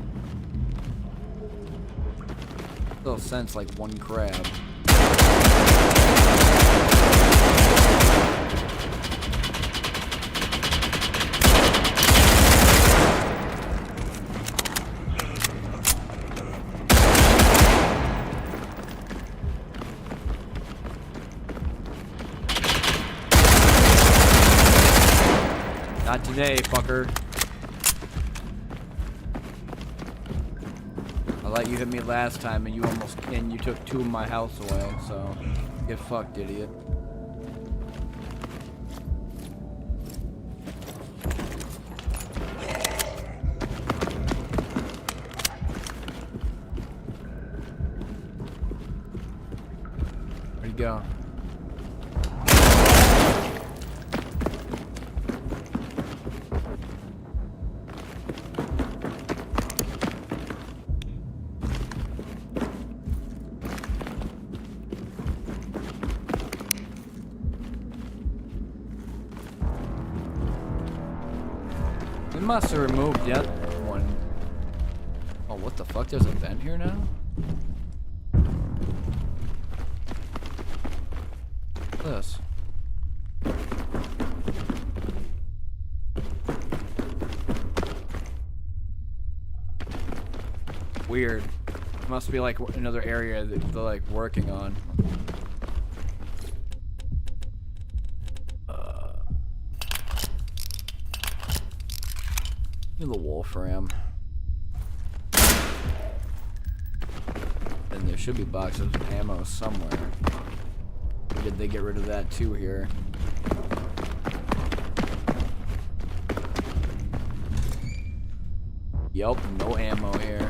Still sense like one crab. Not today, fucker. I let you hit me last time and you took 2 of my health away, so get fucked, idiot. Where'd he go? Must have removed yet one. Oh, what the fuck? There's a vent here now? What's this? Weird. Must be like another area that they're like working on. The Wolfram. And there should be boxes of ammo somewhere. Or did they get rid of that too here? Yup, no ammo here.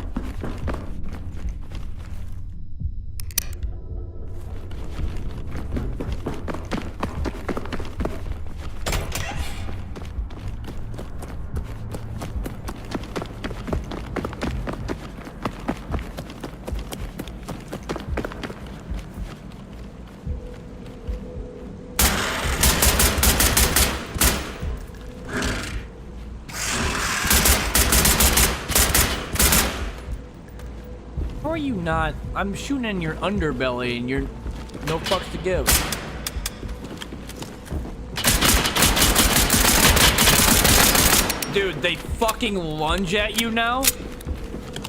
are you not? I'm shooting in your underbelly and you're no fucks to give. Dude, they fucking lunge at you now?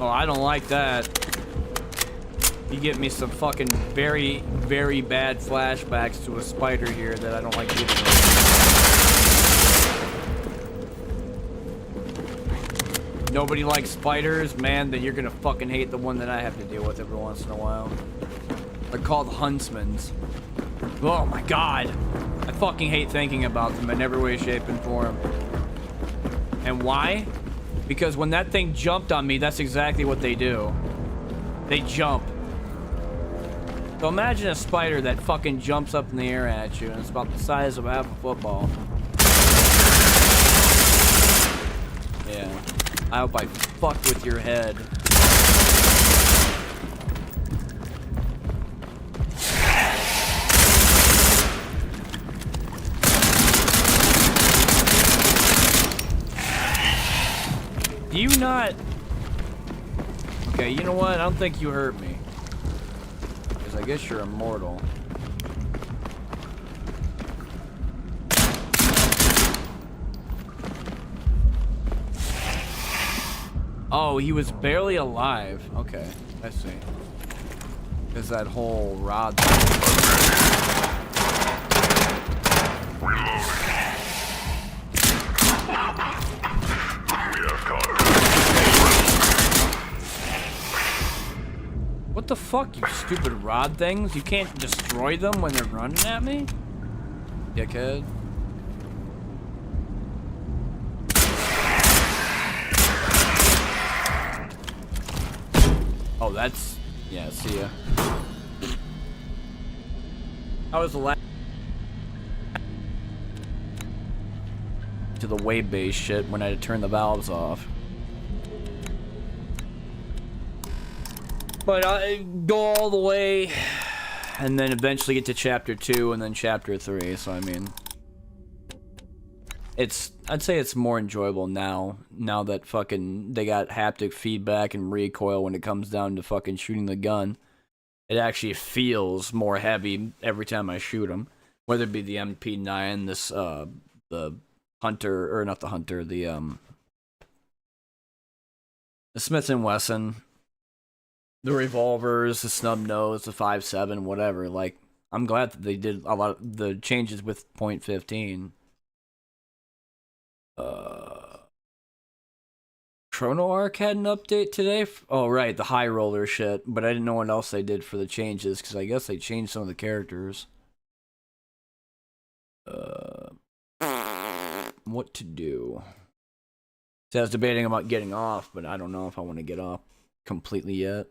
Oh, I don't like that. You get me some fucking very, very bad flashbacks to a spider here that I don't like dealing with. Nobody likes spiders, man, then you're gonna fucking hate the one that I have to deal with every once in a while. They're called huntsmans. Oh my god. I fucking hate thinking about them in every way, shape, and form. And why? Because when that thing jumped on me, that's exactly what they do. They jump. So imagine a spider that fucking jumps up in the air at you, and it's about the size of half a football. Yeah. I hope I fucked with your head. Do you not... Okay, you know what? I don't think you hurt me. Because I guess you're immortal. Oh, he was barely alive. Okay, I see. There's that whole rod thing. What the fuck, you stupid rod things? You can't destroy them when they're running at me? Dickhead. Oh, that's... Yeah, see ya. How was the last... To the wave-based shit when I had to turn the valves off. But I go all the way, and then eventually get to chapter 2, and then chapter 3, so I mean... I'd say it's more enjoyable now that fucking they got haptic feedback and recoil when it comes down to fucking shooting the gun. It actually feels more heavy every time I shoot them. Whether it be the MP9, the Hunter, or not the Hunter, the Smith & Wesson, the revolvers, the snub nose, the 5.7, whatever. Like, I'm glad that they did a lot of the changes with .15. Chrono Arc had an update today. Oh, right, the high roller shit. But I didn't know what else they did for the changes, because I guess they changed some of the characters. What to do? So I was debating about getting off, but I don't know if I want to get off completely yet.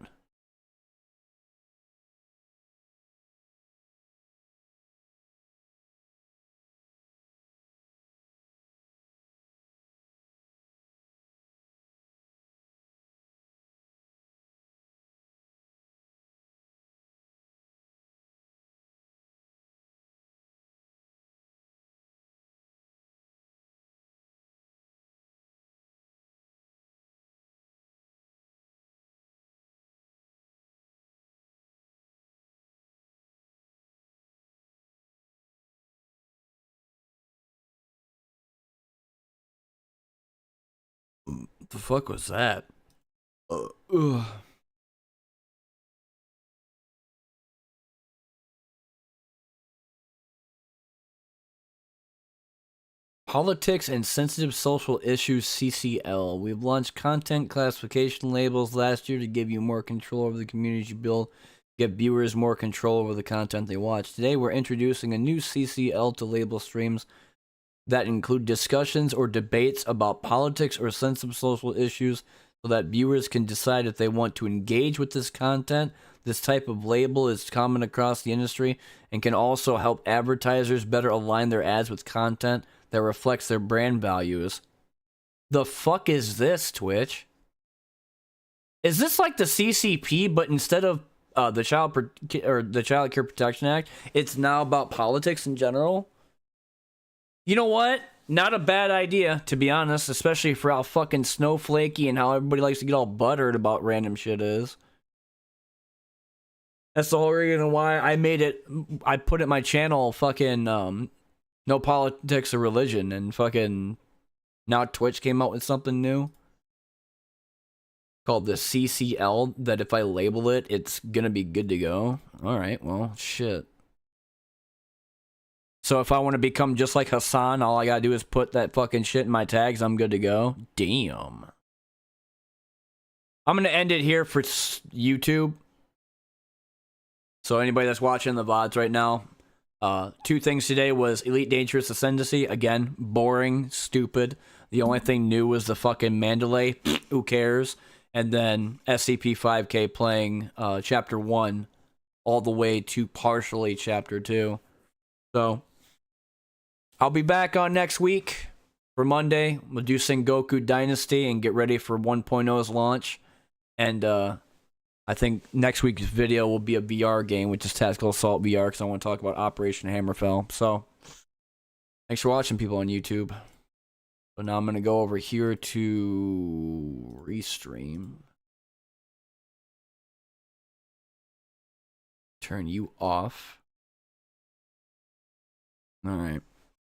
What the fuck was that? Ugh. Politics and Sensitive Social Issues CCL. We've launched content classification labels last year to give you more control over the communities you build, give viewers more control over the content they watch. Today we're introducing a new CCL to label streams that include discussions or debates about politics or sensitive social issues so that viewers can decide if they want to engage with this content. This type of label is common across the industry and can also help advertisers better align their ads with content that reflects their brand values. The fuck is this, Twitch? Is this like the CCP, but instead of the Child Care Protection Act, it's now about politics in general? You know what? Not a bad idea, to be honest, especially for how fucking snowflakey and how everybody likes to get all buttered about random shit is. That's the whole reason why I made it. I put it in my channel, fucking no politics or religion, and fucking now Twitch came out with something new called the CCL. That if I label it, it's gonna be good to go. All right, well, shit. So if I want to become just like Hassan, all I gotta do is put that fucking shit in my tags. I'm good to go. Damn. I'm gonna end it here for YouTube. So anybody that's watching the VODs right now, two things today was Elite Dangerous Ascendancy. Again, boring, stupid. The only thing new was the fucking Mandalay. Who cares? And then SCP 5K playing Chapter 1 all the way to partially Chapter 2. So I'll be back on next week for Monday. We'll do Sengoku Dynasty and get ready for 1.0's launch. And I think next week's video will be a VR game, which is Tactical Assault VR, because I want to talk about Operation Hammerfell. So, thanks for watching, people on YouTube. So now I'm going to go over here to Restream. Turn you off. All right.